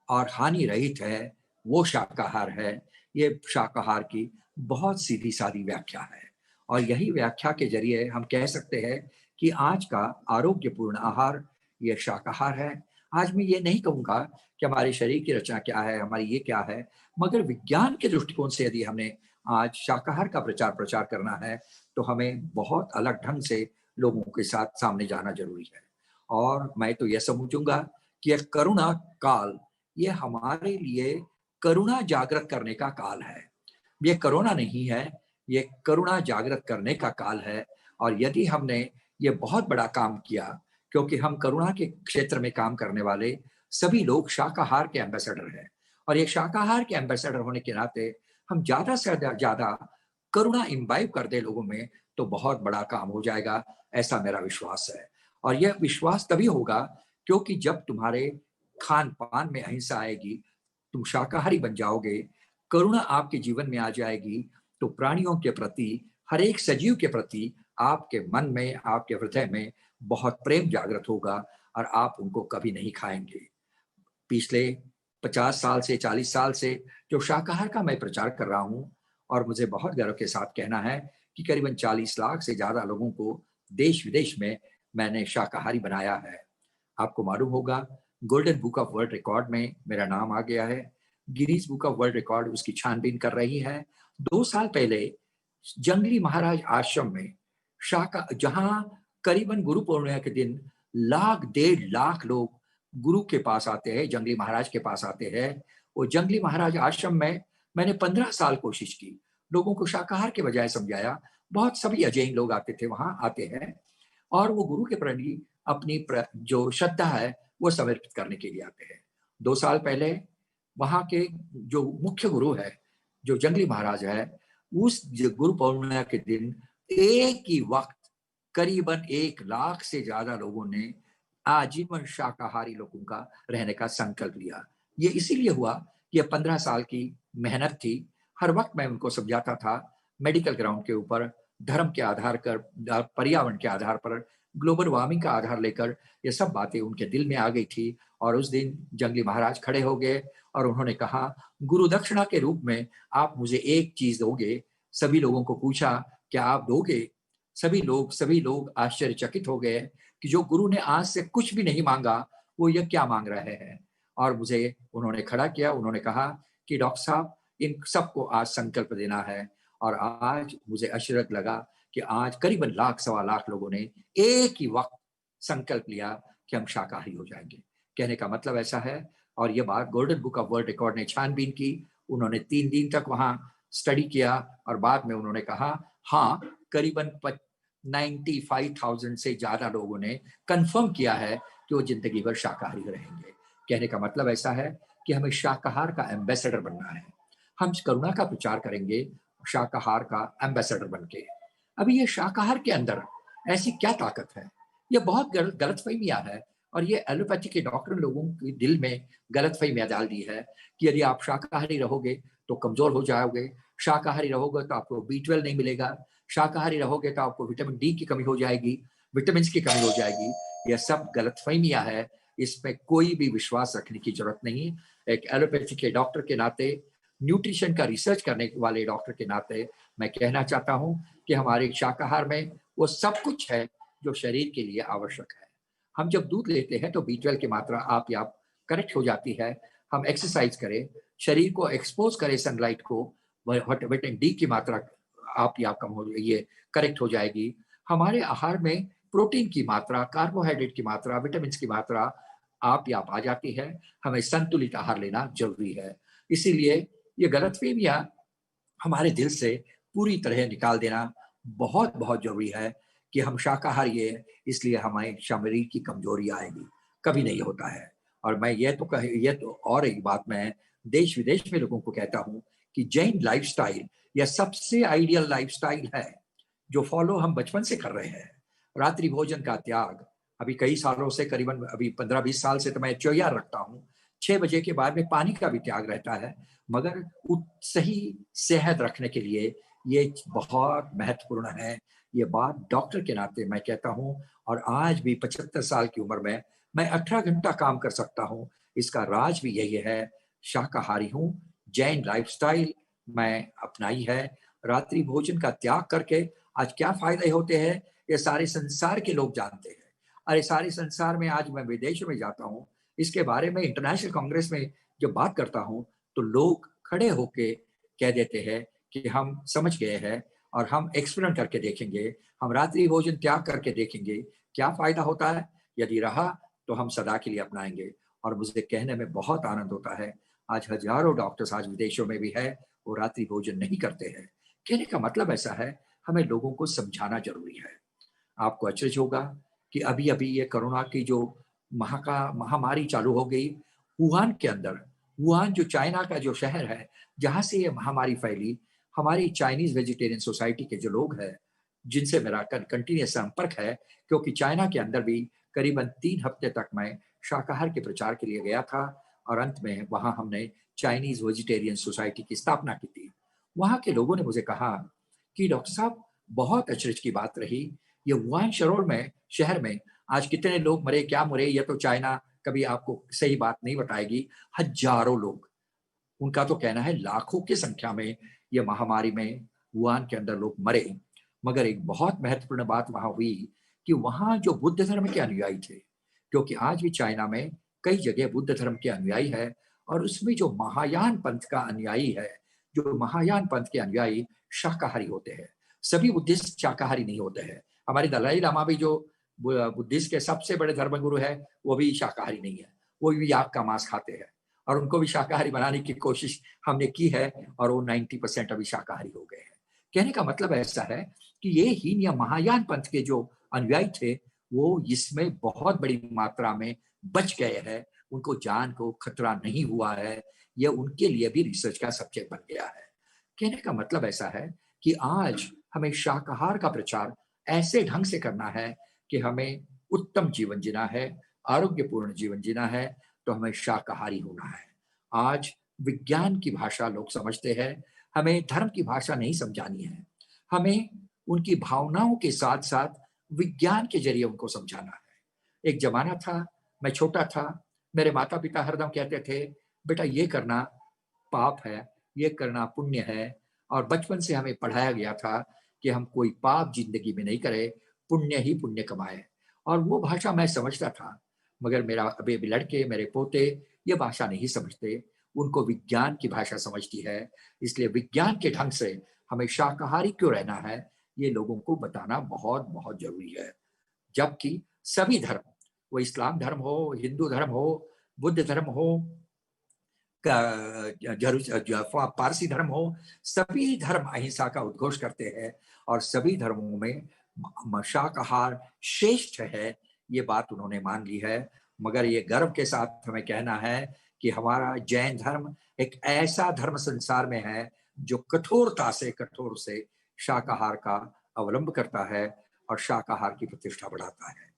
और हानि रहित है वो शाकाहार है। ये शाकाहार की बहुत सीधी सादी व्याख्या है, और यही व्याख्या के जरिए हम कह सकते हैं कि आज का आरोग्यपूर्ण आहार ये शाकाहार है। आज मैं ये नहीं कहूँगा कि हमारे शरीर की रचना क्या है, हमारी ये क्या है, मगर विज्ञान के दृष्टिकोण से यदि हमने आज शाकाहार का प्रचार करना है तो हमें बहुत अलग ढंग से लोगों के साथ सामने जाना जरूरी है। और मैं तो यह समझूंगा कि यह करुणा काल ये हमारे लिए करुणा जागृत करने का काल है। ये कोरोना नहीं है, ये करुणा जागृत करने का काल है। और यदि हमने ये बहुत बड़ा काम किया, क्योंकि हम करुणा के क्षेत्र में काम करने वाले सभी लोग शाकाहार के एम्बेसडर हैं, और ये शाकाहार के एम्बेसडर होने के नाते हम ज्यादा से ज्यादा करुणा इम्बाइब कर दे लोगों में तो बहुत बड़ा काम हो जाएगा, ऐसा मेरा विश्वास है। और यह विश्वास तभी होगा क्योंकि जब तुम्हारे खान पान में अहिंसा आएगी, तुम शाकाहारी बन जाओगे, करुणा आपके जीवन में आ जाएगी, तो प्राणियों के प्रति, हर एक सजीव के प्रति आपके मन में, आपके हृदय में बहुत प्रेम जागृत होगा, और आप उनको कभी नहीं खाएंगे। पिछले 50 साल से 40 साल से जो शाकाहार का मैं प्रचार कर रहा हूं, और मुझे बहुत गर्व के साथ कहना है कि करीबन 40 लाख से ज्यादा लोगों को देश विदेश में मैंने शाकाहारी बनाया है। आपको मालूम होगा golden book of world record में मेरा नाम आ गया है। Guinness book of world record उसकी छानबीन कर रही है। 2 साल पहले जंगली महाराज आश्रम में जहां करीबन गुरु पूर्णिमा के दिन 1.5 लाख लोग गुरु के पास आते हैं, जंगली महाराज के पास आते हैं। वो जंगली महाराज आश्रम में मैंने 15 साल कोशिश की, लोगों को शाकाहार के बजाय समझाया। बहुत सभी अजैन लोग आते थे, वहां आते हैं, और वो गुरु के प्रति अपनी जो श्रद्धा है वो समर्पित करने के लिए आते हैं। 2 साल पहले वहाँ के जो मुख्य गुरु है, जो जंगली महाराज है, उस गुरु पूर्णिमा के दिन एक ही वक्त करीबन 1 लाख से ज्यादा लोगों ने आजीवन शाकाहारी लोगों का रहने का संकल्प लिया। ये इसीलिए हुआ कि ये 15 साल की मेहनत थी। हर वक्त मैं उनको समझाता था मेडिकल ग्राउंड के ऊपर, धर्म के आधार पर, पर्यावरण के आधार पर, ग्लोबल वार्मिंग का आधार लेकर ये सब बातें उनके दिल में आ गई थी। और उस दिन जंगली महाराज खड़े हो गए और उन्होंने कहा, गुरु दक्षिणा के रूप में आप मुझे एक चीज दोगे। सभी लोगों को पूछा, क्या आप दोगे? सभी लोग आश्चर्यचकित हो गए कि जो गुरु ने आज से कुछ भी नहीं मांगा, वो ये क्या मांग रहे हैं। और मुझे उन्होंने खड़ा किया, उन्होंने कहा कि डॉक्टर साहब, इन सबको आज संकल्प देना है। और आज मुझे आश्चर्य लगा कि आज करीबन 1 लाख, 1.25 लाख लोगों ने एक ही वक्त संकल्प लिया कि हम शाकाहारी हो जाएंगे। कहने का मतलब ऐसा है। और ये बात golden book of world record ने छानबीन की। उन्होंने 3 दिन तक वहां स्टडी किया और बाद में उन्होंने कहा, हाँ, करीबन 95,000 से ज्यादा लोगों ने कंफर्म किया है कि वो जिंदगी भर शाकाहारी रहेंगे। कहने का मतलब ऐसा है कि हमें शाकाहार का एम्बेसडर बनना है। हम करुणा का प्रचार करेंगे शाकाहार का एम्बेसडर बनके। अभी ये शाकाहार के अंदर ऐसी क्या ताकत है? ये बहुत गलतफहमियां है। और ये एलोपैथी के डॉक्टर लोगों के दिल में गलतफहमियां डाल दी है कि यदि आप शाकाहारी रहोगे तो कमजोर हो जाओगे, शाकाहारी रहोगे तो आपको B12 नहीं मिलेगा, शाकाहारी रहोगे तो आपको विटामिन डी की कमी हो जाएगी, विटामिन की कमी हो जाएगी। यह सब गलतफहमियां है, इसमें कोई भी विश्वास रखने की जरूरत नहीं। एक एलोपैथी के डॉक्टर के नाते, न्यूट्रिशन का रिसर्च करने वाले डॉक्टर के नाते मैं कहना चाहता हूं कि हमारे शाकाहार में वो सब कुछ है जो शरीर के लिए आवश्यक है। हम जब दूध लेते हैं तो B12 की मात्रा आप करेक्ट हो जाती है। हम एक्सरसाइज करें, शरीर को एक्सपोज करें सनलाइट को, विटामिन डी की मात्रा आप कम हो, ये करेक्ट हो जाएगी। हमारे आहार में प्रोटीन की मात्रा, कार्बोहाइड्रेट की मात्रा, विटामिन की मात्रा आप आ जाती है। हमें संतुलित आहार लेना जरूरी है। इसीलिए ये गलतफहमियां हमारे दिल से पूरी तरह निकाल देना बहुत बहुत जरूरी है कि हम शाकाहारी है, इसलिए हमारे शरीर की कमजोरी आएगी, कभी नहीं होता है। और मैं ये तो और एक बात मैं देश विदेश में लोगों को कहता हूं कि जैन लाइफस्टाइल यह सबसे आइडियल लाइफस्टाइल है जो फॉलो हम बचपन से कर रहे हैं। रात्रि भोजन का त्याग, अभी कई सालों से, करीबन अभी 15-20 साल से तो मैं चौयार रखता हूँ। 6 बजे के बाद में पानी का भी त्याग रहता है, मगर सही सेहत रखने के लिए ये बहुत महत्वपूर्ण है। ये बात डॉक्टर के नाते मैं कहता हूँ। और आज भी 75 साल की उम्र में मैं 18 घंटा काम कर सकता हूँ। इसका राज भी यही है, शाकाहारी हूँ, जैन लाइफस्टाइल मैं अपनाई है। रात्रि भोजन का त्याग करके आज क्या फायदे होते हैं ये सारे संसार के लोग जानते हैं। अरे सारे संसार में, आज मैं विदेशों में जाता हूँ, इसके बारे में इंटरनेशनल कांग्रेस में जब बात करता हूँ तो लोग खड़े होके कह देते हैं कि हम समझ गए हैं और हम एक्सपेरिमेंट करके देखेंगे, हम रात्रि भोजन त्याग करके देखेंगे क्या फायदा होता है। यदि रहा तो हम सदा के लिए अपनाएंगे। और मुझे कहने में बहुत आनंद होता है, आज हजारों डॉक्टर्स आज विदेशों में भी है, वो रात्रि भोजन नहीं करते हैं। कहने का मतलब ऐसा है, हमें लोगों को समझाना जरूरी है। आपको आश्चर्य होगा कि अभी अभी ये कोरोना की जो महामारी चालू हो गई वुहान के अंदर, वुहान जो चाइना का जो शहर है जहां से ये महामारी फैली, हमारी चाइनीज वेजिटेरियन सोसाइटी के जो लोग हैं जिनसे मेरा कंटिन्यूस संपर्क है, क्योंकि चाइना के अंदर भी करीबन 3 हफ्ते तक मैं शाकाहार के प्रचार के लिए गया था और अंत में वहां हमने चाइनीज वेजिटेरियन सोसाइटी की स्थापना की थी। वहां के लोगों ने मुझे कहा कि डॉक्टर साहब, बहुत अचरज की बात रही, ये वुहान शहर में आज कितने लोग मरे, क्या मरे, ये तो चाइना कभी आपको सही बात नहीं बताएगी। हजारों लोग, उनका तो कहना है लाखों की संख्या में ये महामारी में वुहान के अंदर लोग मरे। मगर एक बहुत महत्वपूर्ण बात वहां हुई कि वहां जो बुद्ध धर्म के अनुयायी थे, क्योंकि आज भी चाइना में कई जगह बुद्ध धर्म के अनुयायी है, और उसमें जो महायान पंथ का अनुयायी है, जो महायान पंथ के अनुयायी शाकाहारी होते हैं। सभी बुद्धिस्ट शाकाहारी नहीं होते हैं। हमारे दलाई लामा भी जो बुद्धिस्ट के सबसे बड़े धर्मगुरु है, वो भी शाकाहारी नहीं है, वो भी याक का मांस खाते हैं और उनको भी शाकाहारी बनाने की कोशिश हमने की है और वो 90% अभी शाकाहारी हो गए हैं। कहने का मतलब ऐसा है कि ये हीन या महायान पंथ के जो अनुयायी थे वो इसमें बहुत बड़ी मात्रा में बच गए हैं, उनको जान को खतरा नहीं हुआ है, यह उनके लिए भी रिसर्च का सब्जेक्ट बन गया है। कहने का मतलब ऐसा है कि आज हमें शाकाहार का प्रचार ऐसे ढंग से करना है कि हमें उत्तम जीवन जीना है, आरोग्यपूर्ण जीवन जीना है, तो हमें शाकाहारी होना है। आज विज्ञान की भाषा लोग समझते हैं, हमें धर्म की भाषा नहीं समझानी है, हमें उनकी भावनाओं के साथ साथ विज्ञान के जरिए उनको समझाना है। एक जमाना था, मैं छोटा था, मेरे माता पिता हरदम कहते थे, बेटा ये करना पाप है, ये करना पुण्य है, और बचपन से हमें पढ़ाया गया था कि हम कोई पाप जिंदगी में नहीं करें, पुण्य ही पुण्य कमाए। और वो भाषा मैं समझता था, मगर मेरा अभी लड़के, मेरे पोते ये भाषा नहीं समझते, उनको विज्ञान की भाषा समझती है। इसलिए विज्ञान के ढंग से हमें शाकाहारी क्यों रहना है, ये लोगों को बताना बहुत बहुत जरूरी है। जबकि सभी धर्म, वो इस्लाम धर्म हो, हिंदू धर्म हो, बुद्ध धर्म हो, पारसी धर्म हो, सभी धर्म अहिंसा का उद्घोष करते हैं और सभी धर्मों में शाकाहार श्रेष्ठ है, ये बात उन्होंने मान ली है। मगर ये गर्व के साथ हमें कहना है कि हमारा जैन धर्म एक ऐसा धर्म संसार में है जो कठोरता से कठोर से शाकाहार का अवलंब करता है और शाकाहार की प्रतिष्ठा बढ़ाता है।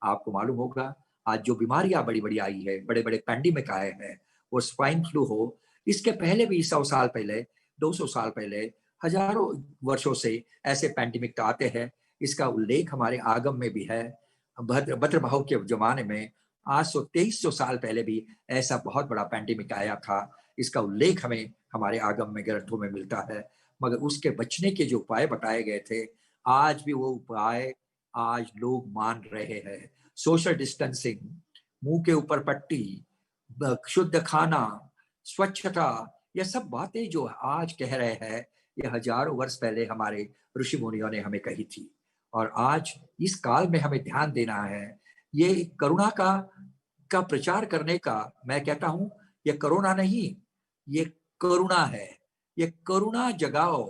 आपको मालूम होगा आज जो बीमारियां बड़ी बड़ी आई है, बड़े बड़े पैंडेमिक आए हैं, वो स्वाइन फ्लू हो, इसके पहले भी 100 साल पहले, 200 साल पहले, हजारों वर्षों से ऐसे पैंडेमिक आते हैं। इसका उल्लेख हमारे आगम में भी है। भद्रभाव के जमाने में 800-2300 साल पहले भी ऐसा बहुत बड़ा पैंडेमिक आया था। इसका उल्लेख हमें हमारे आगम में ग्रंथों में मिलता है। मगर उसके बचने के जो उपाय बताए गए थे, आज भी वो उपाय आज लोग मान रहे हैं। सोशल डिस्टेंसिंग, मुंह के ऊपर पट्टी, शुद्ध खाना, स्वच्छता, ये सब बातें जो आज कह रहे हैं, ये हजारों वर्ष पहले हमारे ऋषि मुनियों ने हमें कही थी। और आज इस काल में हमें ध्यान देना है, ये करुणा का प्रचार करने का, मैं कहता हूं ये करुणा नहीं, ये करुणा है। ये करुणा जगाओ,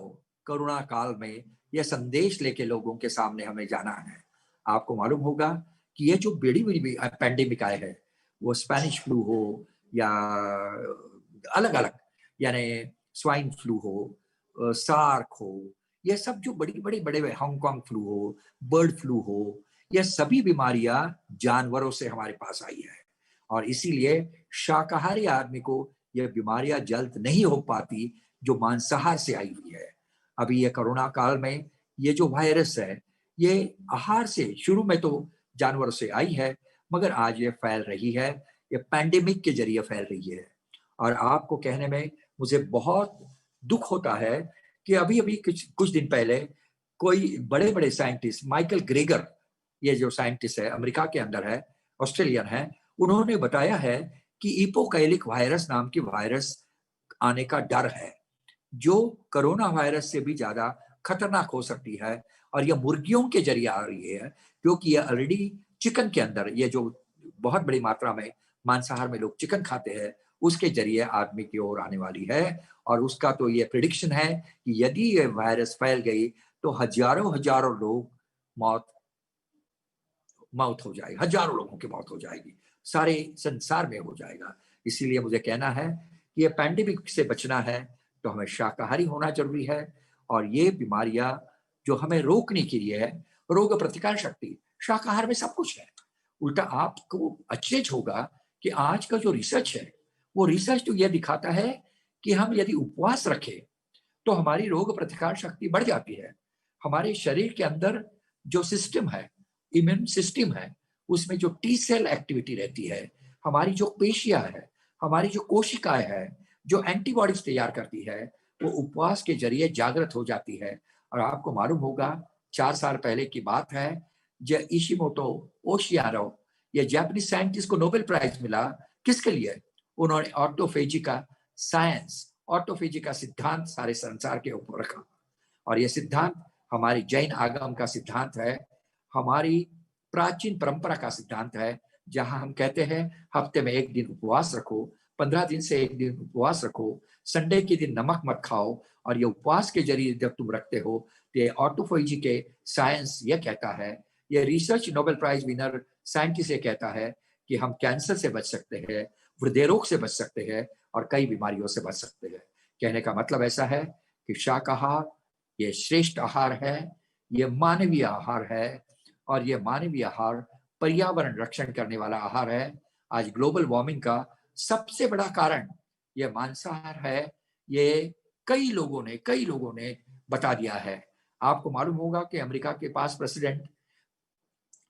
करुणा काल में यह संदेश लेके लोगों के सामने हमें जाना है। आपको मालूम होगा कि ये जो बड़ी बड़ी पैंडेमिक आए हैं, वो स्पेनिश फ्लू हो या अलग अलग, यानी स्वाइन फ्लू हो, सार्क हो, ये सब जो बड़ी बड़ी बड़े हांगकांग फ्लू हो, बर्ड फ्लू हो, ये सभी बीमारियां जानवरों से हमारे पास आई है। और इसीलिए शाकाहारी आदमी को ये बीमारियां जल्द नहीं हो पाती जो मांसाहार से आई हुई है। अभी ये कोरोना काल में ये जो वायरस है, ये आहार से शुरू में तो जानवरों से आई है, मगर आज ये फैल रही है, ये पैंडेमिक के जरिए फैल रही है। और आपको कहने में मुझे बहुत दुख होता है कि अभी अभी कुछ दिन पहले कोई बड़े बड़े साइंटिस्ट, माइकल ग्रेगर, ये जो साइंटिस्ट है अमेरिका के अंदर है, ऑस्ट्रेलियन है, उन्होंने बताया है कि इपोकैलिक वायरस नाम की वायरस आने का डर है, जो कोरोना वायरस से भी ज्यादा खतरनाक हो सकती है। और यह मुर्गियों के जरिए आ रही है, क्योंकि यह ऑलरेडी चिकन के अंदर, ये जो बहुत बड़ी मात्रा में मांसाहार में लोग चिकन खाते हैं, उसके जरिए आदमी की ओर आने वाली है। और उसका तो ये प्रेडिक्शन है कि यदि ये वायरस फैल गई तो हजारों हजारों लोग मौत हो जाएगी, हजारों लोगों की मौत हो जाएगी, सारे संसार में हो जाएगा। इसीलिए मुझे कहना है कि ये पैंडेमिक से बचना है तो हमें शाकाहारी होना जरूरी है। और ये बीमारियां जो हमें रोकने के लिए है, रोग प्रतिकार शक्ति, शाकाहार में सब कुछ है। उल्टा आपको अचरज होगा कि आज का जो रिसर्च है, वो रिसर्च तो यह दिखाता है कि हम यदि उपवास रखें तो हमारी रोग प्रतिकार शक्ति बढ़ जाती है। हमारे शरीर के अंदर जो सिस्टम है, इम्यून सिस्टम है, उसमें जो टी सेल एक्टिविटी रहती है, हमारी जो पेशियां है, हमारी जो कोशिकाएं है, जो एंटीबॉडीज तैयार करती है, वो उपवास के जरिए जागृत हो जाती है। और आपको मालूम होगा 4 साल पहले की बात है, जो इशिमोटो ओशियानो, ये जापानीज साइंटिस्ट को नोबेल प्राइज मिला। किसके लिए? उन्होंने ऑटोफेजी का साइंस, ऑटोफेजी का सिद्धांत सारे संसार के ऊपर रखा। और यह सिद्धांत हमारी जैन आगम का सिद्धांत है, हमारी प्राचीन परंपरा का सिद्धांत है, जहां हम कहते हैं हफ्ते में 1 दिन उपवास रखो, 15 दिन से 1 दिन उपवास रखो, संडे के दिन नमक मत खाओ। और ये उपवास के जरिए जब तुम रखते हो तो ये ऑटोफेजी के साइंस ये कहता है ये research Nobel prize winner scientist ये कहता है कि हम कैंसर से बच सकते हैं, हृदय रोग से बच सकते हैं और कई बीमारियों से बच सकते हैं। कहने का मतलब ऐसा है कि शाकाहार ये श्रेष्ठ आहार है, ये मानवीय आहार है और ये मानवीय आहार पर्यावरण रक्षण करने वाला आहार है। आज ग्लोबल वार्मिंग का सबसे बड़ा कारण ये मांसाहार है, ये कई लोगों ने बता दिया है। आपको मालूम होगा कि अमेरिका के पास प्रेसिडेंट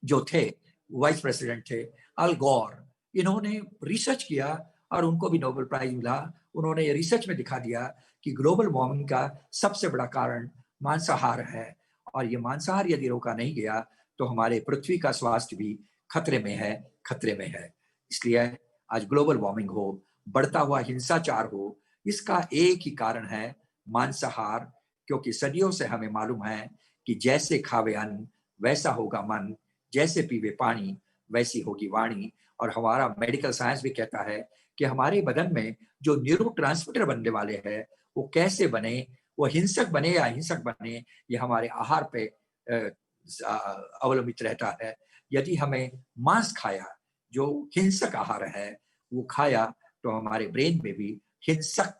जो थे, वाइस प्रेसिडेंट थे अल गौर, इन्होंने रिसर्च किया और उनको भी नोबेल प्राइज मिला। उन्होंने ये रिसर्च में दिखा दिया कि ग्लोबल वार्मिंग का सबसे बड़ा कारण मांसाहार है और ये मांसाहार यदि रोका नहीं गया तो हमारे पृथ्वी का स्वास्थ्य भी खतरे में है। इसलिए आज ग्लोबल वार्मिंग हो, बढ़ता हुआ हिंसाचार हो, इसका एक ही कारण है मांसाहार, क्योंकि सदियों से हमें मालूम है कि जैसे खावे अन्न वैसा होगा मन, जैसे पीवे पानी वैसी होगी वाणी। और हमारा मेडिकल साइंस भी कहता है कि हमारे बदन में जो न्यूरोट्रांसमीटर बनने वाले हैं वो कैसे बने, वो हिंसक बने या अहिंसक बने, ये हमारे आहार पे अवलंबित रहता है। यदि हमें मांस खाया, जो हिंसक आहार है, वो खाया तो हमारे ब्रेन में भी हिंसक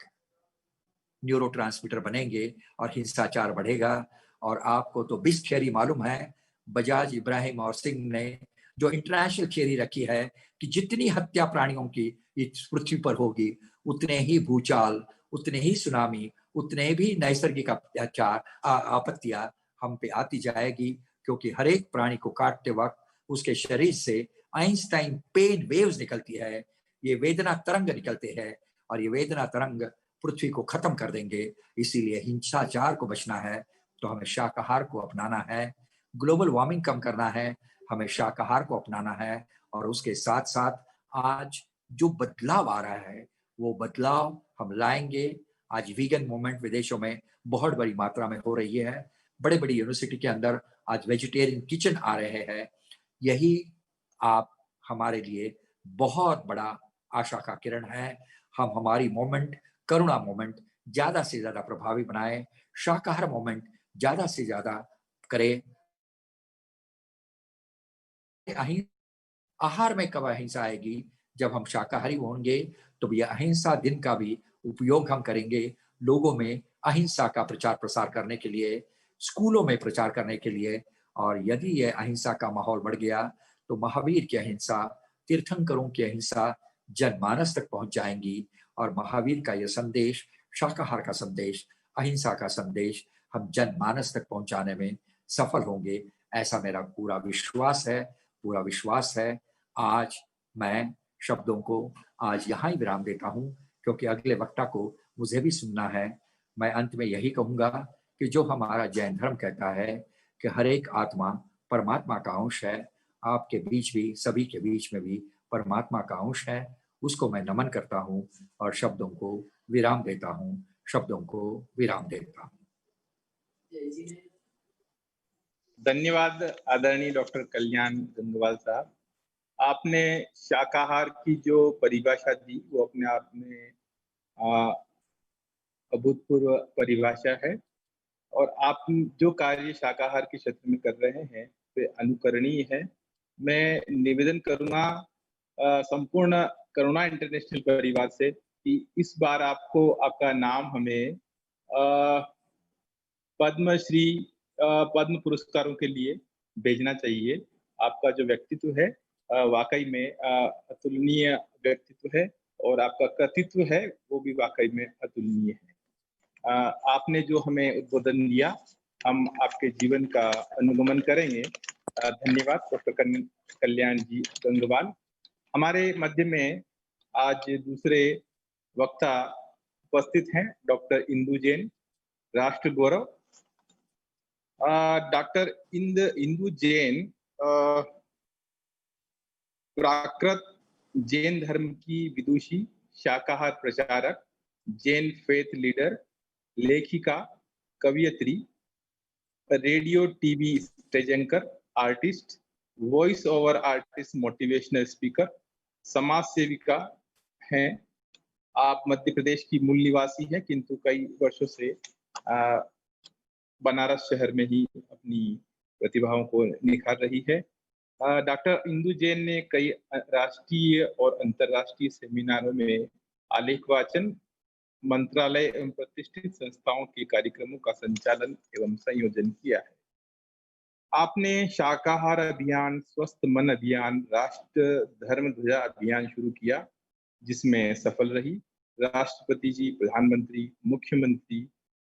न्यूरोट्रांसमीटर बनेंगे और हिंसाचार बढ़ेगा। और आपको तो बिस थियरी मालूम है, बजाज, इब्राहिम और सिंह ने जो इंटरनेशनल थियरी रखी है कि जितनी हत्या प्राणियों की इस पृथ्वी पर होगी, उतने ही भूचाल, उतने ही सुनामी, उतने भी नैसर्गिक आपत्तियां हम पे आती जाएगी, क्योंकि हर एक प्राणी को काटते वक्त उसके शरीर से आइंस्टाइन पेन वेव्स निकलती है, ये वेदना तरंग निकलते हैं और ये वेदना तरंग पृथ्वी को खत्म कर देंगे। इसीलिए हिंसाचार को बचना है तो हमें शाकाहार को अपनाना है, ग्लोबल वार्मिंग कम करना है, हमें शाकाहार को अपनाना है। और उसके साथ साथ आज जो बदलाव आ रहा है वो बदलाव हम लाएंगे। आज वीगन मूवमेंट विदेशों में बहुत बड़ी मात्रा में हो रही है, बड़े बड़ी यूनिवर्सिटी के अंदर आज वेजिटेरियन किचन आ रहे हैं। यही आप हमारे लिए बहुत बड़ा आशा का किरण है। हम हमारी मूवमेंट, करुणा मूवमेंट ज्यादा से ज्यादा प्रभावी बनाए, शाकाहार मूवमेंट ज्यादा से ज्यादा करें। आहार में कब अहिंसा आएगी? जब हम शाकाहारी होंगे तो ये अहिंसा दिन का भी उपयोग हम करेंगे लोगों में अहिंसा का प्रचार प्रसार करने के लिए, स्कूलों में प्रचार करने के लिए। और यदि ये अहिंसा का माहौल बढ़ गया तो महावीर की अहिंसा, तीर्थंकरों की अहिंसा जनमानस तक पहुंच जाएंगी और महावीर का यह संदेश, शाकाहार का संदेश, अहिंसा का संदेश हम जनमानस तक पहुंचाने में सफल होंगे, ऐसा मेरा पूरा विश्वास है। आज मैं शब्दों को आज यहाँ ही विराम देता हूँ, क्योंकि अगले वक्ता को मुझे भी सुनना है। मैं अंत में यही कहूँगा कि जो हमारा जैन धर्म कहता है कि हर एक आत्मा परमात्मा का अंश है, आपके बीच भी, सभी के बीच में भी परमात्मा का अंश है, उसको मैं नमन करता हूँ और शब्दों को विराम देता हूँ। धन्यवाद आदरणीय डॉक्टर कल्याण गंगवाल साहब। आपने शाकाहार की जो परिभाषा दी वो अपने आप में अभूतपूर्व परिभाषा है और आप जो कार्य शाकाहार के क्षेत्र में कर रहे हैं वे अनुकरणीय है। मैं निवेदन करूंगा संपूर्ण करुणा इंटरनेशनल परिवार से कि इस बार आपको आपका नाम हमें पद्मश्री, पद्म पुरस्कारों के लिए भेजना चाहिए। आपका जो व्यक्तित्व है वाकई में अतुलनीय व्यक्तित्व है और आपका कृतित्व है वो भी वाकई में अतुलनीय है। आपने जो हमें उद्बोधन दिया, हम आपके जीवन का अनुगमन करेंगे। धन्यवाद डॉक्टर कल्याण जी गंगवाल। हमारे मध्य में आज दूसरे वक्ता उपस्थित हैं डॉक्टर इंदु जैन, राष्ट्र गौरव। डॉक्टर इंदु जैन प्राकृत जैन धर्म की विदुषी, शाकाहार प्रचारक, जैन फेथ लीडर, लेखिका, कवियत्री, radio TV stage anchor, artist, voice over artist, motivational speaker, समाज सेविका हैं। आप मध्य प्रदेश की मूल निवासी हैं किंतु कई वर्षों से बनारस शहर में ही अपनी प्रतिभाओं को निखार रही है। डॉक्टर इंदु जैन ने कई राष्ट्रीय और अंतर्राष्ट्रीय सेमिनारों में आलेख वाचन, मंत्रालय एवं प्रतिष्ठित संस्थाओं के कार्यक्रमों का संचालन एवं संयोजन किया है। आपने शाकाहार अभियान, स्वस्थ मन अभियान, राष्ट्र धर्म ध्वजा अभियान शुरू किया, जिसमें सफल रही। राष्ट्रपति जी, प्रधानमंत्री, मुख्यमंत्री,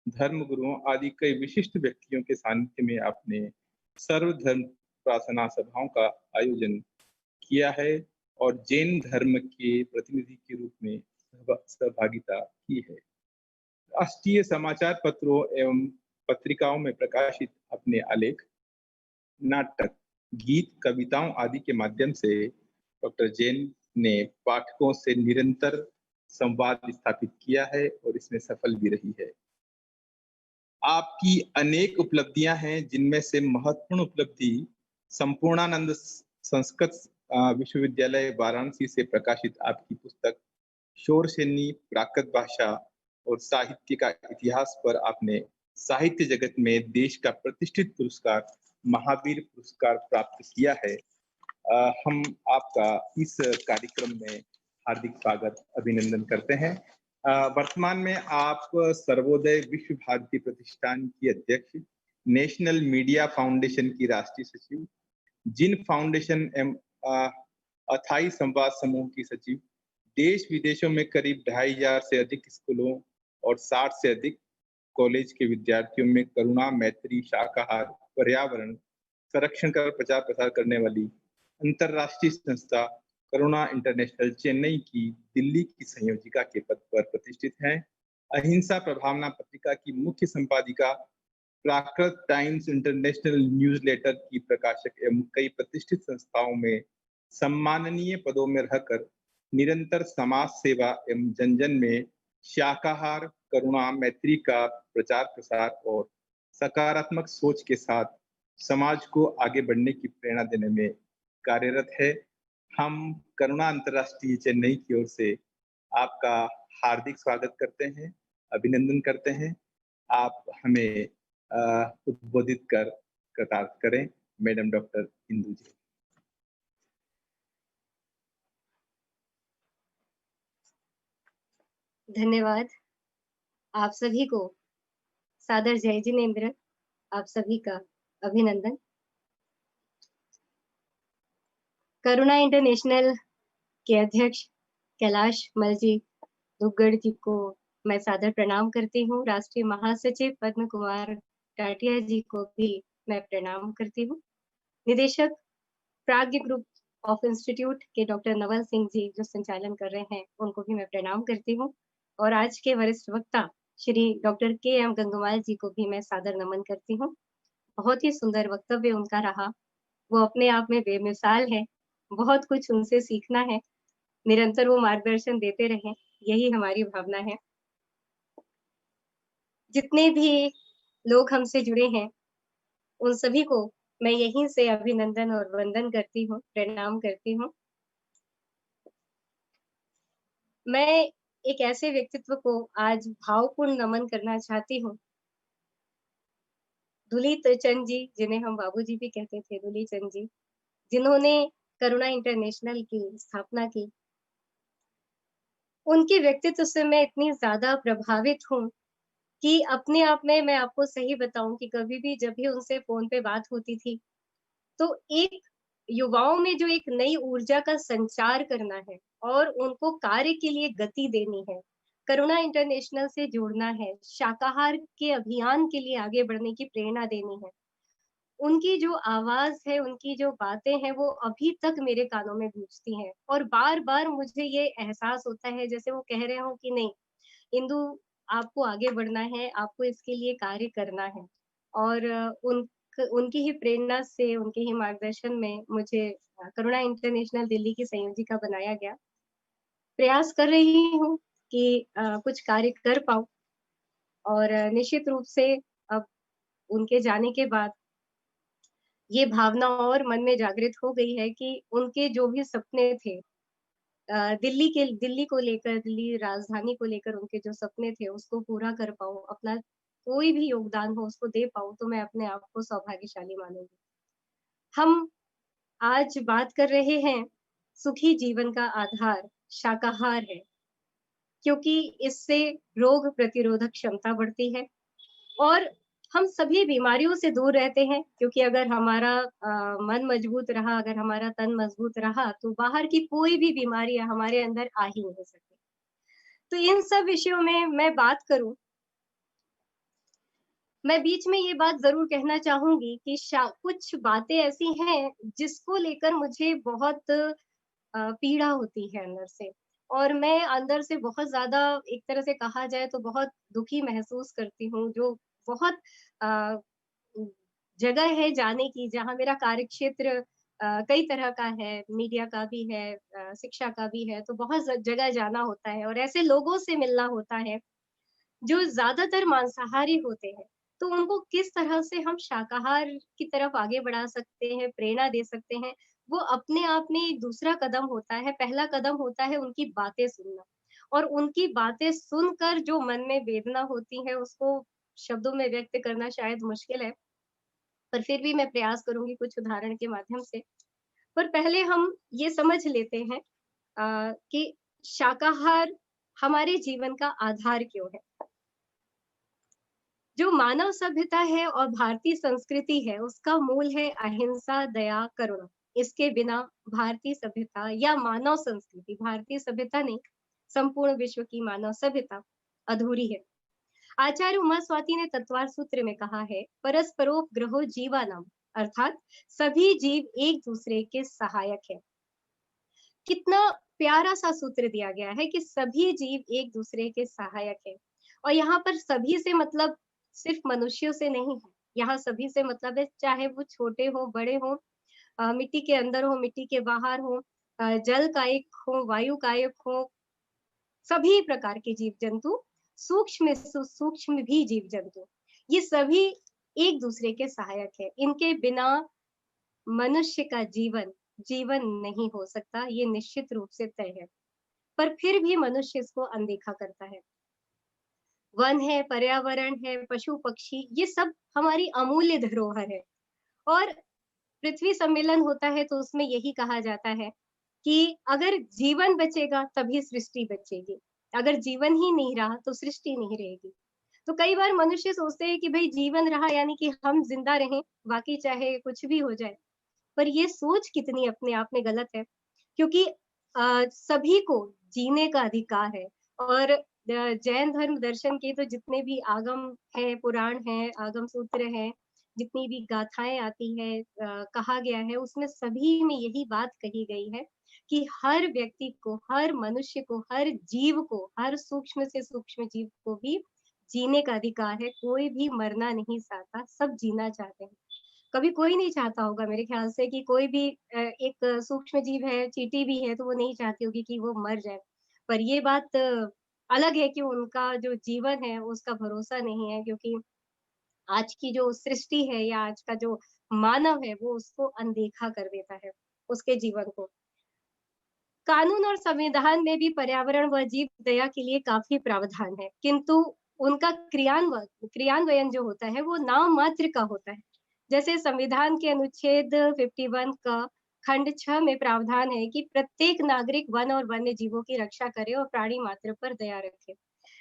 धर्म गुरुओं आदि कई विशिष्ट व्यक्तियों के सानिध्य में आपने सर्वधर्म प्रार्थना सभाओं का आयोजन किया है और जैन धर्म के प्रतिनिधि के रूप में सहभागिता की है। राष्ट्रीय समाचार पत्रों एवं पत्रिकाओं में प्रकाशित अपने आलेख, नाटक, गीत, कविताओं आदि के माध्यम से डॉक्टर जैन ने पाठकों से निरंतर संवाद स्थापित किया है और इसमें सफल भी रही है। आपकी अनेक उपलब्धियां हैं, जिनमें से महत्वपूर्ण उपलब्धि संपूर्णानंद संस्कृत विश्वविद्यालय वाराणसी से प्रकाशित आपकी पुस्तक शोरसेनी प्राकृत भाषा और साहित्य का इतिहास पर आपने साहित्य जगत में देश का प्रतिष्ठित पुरस्कार महावीर पुरस्कार प्राप्त किया है। हम आपका इस कार्यक्रम में हार्दिक स्वागत, अभिनंदन करते हैं। वर्तमान में आप सर्वोदय विश्व भारती प्रतिष्ठान की अध्यक्ष, नेशनल मीडिया फाउंडेशन की राष्ट्रीय सचिव, जिन फाउंडेशन एवं अथाई संवाद समूह की सचिव, देश विदेशों में करीब 2500 से अधिक स्कूलों और 60 से अधिक कॉलेज के विद्यार्थियों में करुणा, मैत्री, शाकाहार, पर्यावरण संरक्षण का प्रचार प्रसार करने वाली अंतरराष्ट्रीय संस्था करुणा इंटरनेशनल चेन्नई की दिल्ली की संयोजिका के पद पर प्रतिष्ठित हैं। अहिंसा प्रभावना पत्रिका की मुख्य संपादिका, प्राकृत टाइम्स इंटरनेशनल न्यूज़लेटर की प्रकाशक एवं कई प्रतिष्ठित संस्थाओं में सम्माननीय पदों में रहकर निरंतर समाज सेवा एवं जन जन में शाकाहार, करुणा, मैत्री का प्रचार प्रसार और सकारात्मक सोच के साथ समाज को आगे बढ़ने की प्रेरणा देने में कार्यरत है। हम करुणा अंतर्राष्ट्रीय चेन्नई की ओर से आपका हार्दिक स्वागत करते हैं, अभिनंदन करते हैं। आप हमें उद्बोधित कर कृतार्थ करें, मैडम डॉक्टर इंदु जी। धन्यवाद। आप सभी को सादर जय जिनेंद्र, आप सभी का अभिनंदन। करुणा इंटरनेशनल के अध्यक्ष कैलाश मलजी दुग्गड़ जी को मैं सादर प्रणाम करती हूँ। राष्ट्रीय महासचिव पद्म कुमार टाटिया जी को भी मैं प्रणाम करती हूँ। निदेशक प्राज्ञ ग्रुप ऑफ इंस्टीट्यूट के डॉक्टर नवल सिंह जी जो संचालन कर रहे हैं, उनको भी मैं प्रणाम करती हूँ। और आज के वरिष्ठ वक्ता श्री डॉक्टर के.एम. गंगवाल जी को भी मैं सादर नमन करती हूँ। बहुत ही सुंदर वक्तव्य उनका रहा, वो अपने आप में बेमिसाल है, बहुत कुछ उनसे सीखना है, निरंतर वो मार्गदर्शन देते रहें, यही हमारी भावना है। जितने भी लोग हमसे जुड़े हैं, उन सभी को मैं यहीं से अभिनंदन और वंदन करती हूँ, प्रणाम करती हूँ। मैं एक ऐसे व्यक्तित्व को आज भावपूर्ण नमन करना चाहती हूँ, दुली चंद जी, जिन्हें हम बाबूजी भी कहते थे, दुली चंद जी, जिन्होंने करुणा इंटरनेशनल की स्थापना की। उनके व्यक्तित्व से मैं इतनी ज्यादा प्रभावित हूँ कि अपने आप में मैं आपको सही बताऊं कि कभी भी जब भी उनसे फोन पे बात होती थी, तो एक युवाओं में जो एक नई ऊर्जा का संचार करना है और उनको कार्य के लिए गति देनी है, करुणा इंटरनेशनल से जोड़ना है, शाकाहार के अभियान के लिए आगे बढ़ने की प्रेरणा देनी है। उनकी जो आवाज है, उनकी जो बातें हैं, वो अभी तक मेरे कानों में गूंजती हैं और बार बार मुझे ये एहसास होता है जैसे वो कह रहे हो कि नहीं इंदु, आपको आगे बढ़ना है, आपको इसके लिए कार्य करना है। और उनकी ही प्रेरणा से, उनके ही मार्गदर्शन में मुझे करुणा इंटरनेशनल दिल्ली की संयोजिका बनाया गया। प्रयास कर रही हूँ कि कुछ कार्य कर पाऊँ और निश्चित रूप से अब उनके जाने के बाद ये भावना और मन में जागृत हो गई है कि उनके जो भी सपने थे, दिल्ली को लेकर, दिल्ली राजधानी को लेकर उनके जो सपने थे उसको पूरा कर पाऊँ, अपना कोई भी योगदान हो उसको दे पाऊँ तो मैं अपने आप को सौभाग्यशाली मानूँगी। हम आज बात कर रहे हैं सुखी जीवन का आधार शाकाहार है, क्योंकि इससे रोग प्रतिरोधक क्षमता बढ़ती है और हम सभी बीमारियों से दूर रहते हैं, क्योंकि अगर हमारा मन मजबूत रहा, अगर हमारा तन मजबूत रहा, तो बाहर की कोई भी बीमारियाँ हमारे अंदर आ ही नहीं सकती। तो इन सब विषयों में मैं बात करूँ, मैं बीच में ये बात ज़रूर कहना चाहूँगी कि कुछ बातें ऐसी हैं जिसको लेकर मुझे बहुत पीड़ा होती है अंदर से और मैं अंदर से बहुत ज़्यादा एक तरह से कहा जाए तो बहुत दुखी महसूस करती हूँ, जो बहुत अ, जगह है जाने की जहाँ मेरा कार्यक्षेत्र कई तरह का है, मीडिया का भी है, शिक्षा का भी है, तो बहुत जगह जाना होता है और ऐसे लोगों से मिलना होता है जो ज़्यादातर मांसाहारी होते हैं। तो उनको किस तरह से हम शाकाहार की तरफ आगे बढ़ा सकते हैं, प्रेरणा दे सकते हैं, वो अपने आप में एक दूसरा कदम होता है, पहला कदम होता है उनकी बातें सुनना। और उनकी बातें सुनकर जो मन में वेदना होती है, उसको शब्दों में व्यक्त करना शायद मुश्किल है, पर फिर भी मैं प्रयास करूँगी कुछ उदाहरण के माध्यम से। पर पहले हम ये समझ लेते हैं कि शाकाहार हमारे जीवन का आधार क्यों है? जो मानव सभ्यता है और भारतीय संस्कृति है, उसका मूल है अहिंसा, दया, करुणा। इसके बिना भारतीय सभ्यता या मानव संस्कृति, भारतीय सभ्यता नहीं, संपूर्ण विश्व की मानव सभ्यता अधूरी है। आचार्य उमा स्वाति ने तत्वार सूत्र में कहा है, परस्परोपग्रहो जीवानाम, अर्थात सभी जीव एक दूसरे के सहायक है। कितना प्यारा सा सूत्र दिया गया है कि सभी जीव एक दूसरे के सहायक है और यहाँ पर सभी से मतलब सिर्फ मनुष्यों से नहीं है, यहाँ सभी से मतलब है चाहे वो छोटे हो, बड़े हो, मिट्टी के अंदर हो, मिट्टी के बाहर हो, जल कायिक हो, वायु कायिक हो, सभी प्रकार के जीव जंतु, सूक्ष्म से सूक्ष्म भी जीव जंतु, ये सभी एक दूसरे के सहायक है। इनके बिना मनुष्य का जीवन नहीं हो सकता, ये निश्चित रूप से तय है। पर फिर भी मनुष्य इसको अनदेखा करता है। वन है, पर्यावरण है, पशु पक्षी, ये सब हमारी अमूल्य धरोहर है और पृथ्वी सम्मेलन होता है तो उसमें यही कहा जाता है कि अगर जीवन बचेगा तभी सृष्टि बचेगी, अगर जीवन ही नहीं रहा तो सृष्टि नहीं रहेगी। तो कई बार मनुष्य सोचते हैं कि भाई जीवन रहा यानी कि हम जिंदा रहें, बाकी चाहे कुछ भी हो जाए। पर ये सोच कितनी अपने आप में गलत है, क्योंकि सभी को जीने का अधिकार है और जैन धर्म दर्शन के तो जितने भी आगम है, पुराण है, आगम सूत्र है, जितनी भी गाथाएं आती है, कहा गया है, उसमें सभी में यही बात कही गई है कि हर व्यक्ति को, हर मनुष्य को, हर जीव को, हर सूक्ष्म से सूक्ष्म जीव को भी जीने का अधिकार है। कोई भी मरना नहीं चाहता, सब जीना चाहते हैं। कभी कोई नहीं चाहता होगा मेरे ख्याल से कि कोई भी एक सूक्ष्म जीव है, चींटी भी है, तो वो नहीं चाहती होगी कि वो मर जाए। पर ये बात अलग है कि उनका जो जीवन है उसका भरोसा नहीं है, क्योंकि आज की जो सृष्टि है या आज का जो मानव है वो उसको अनदेखा कर देता है, उसके जीवन को। कानून और संविधान में भी पर्यावरण व जीव दया के लिए काफ़ी प्रावधान है, किंतु उनका क्रियान्वयन जो होता है वो नाम मात्र का होता है। जैसे संविधान के अनुच्छेद 51 का खंड 6 में प्रावधान है कि प्रत्येक नागरिक वन और वन्य जीवों की रक्षा करे और प्राणी मात्र पर दया रखे।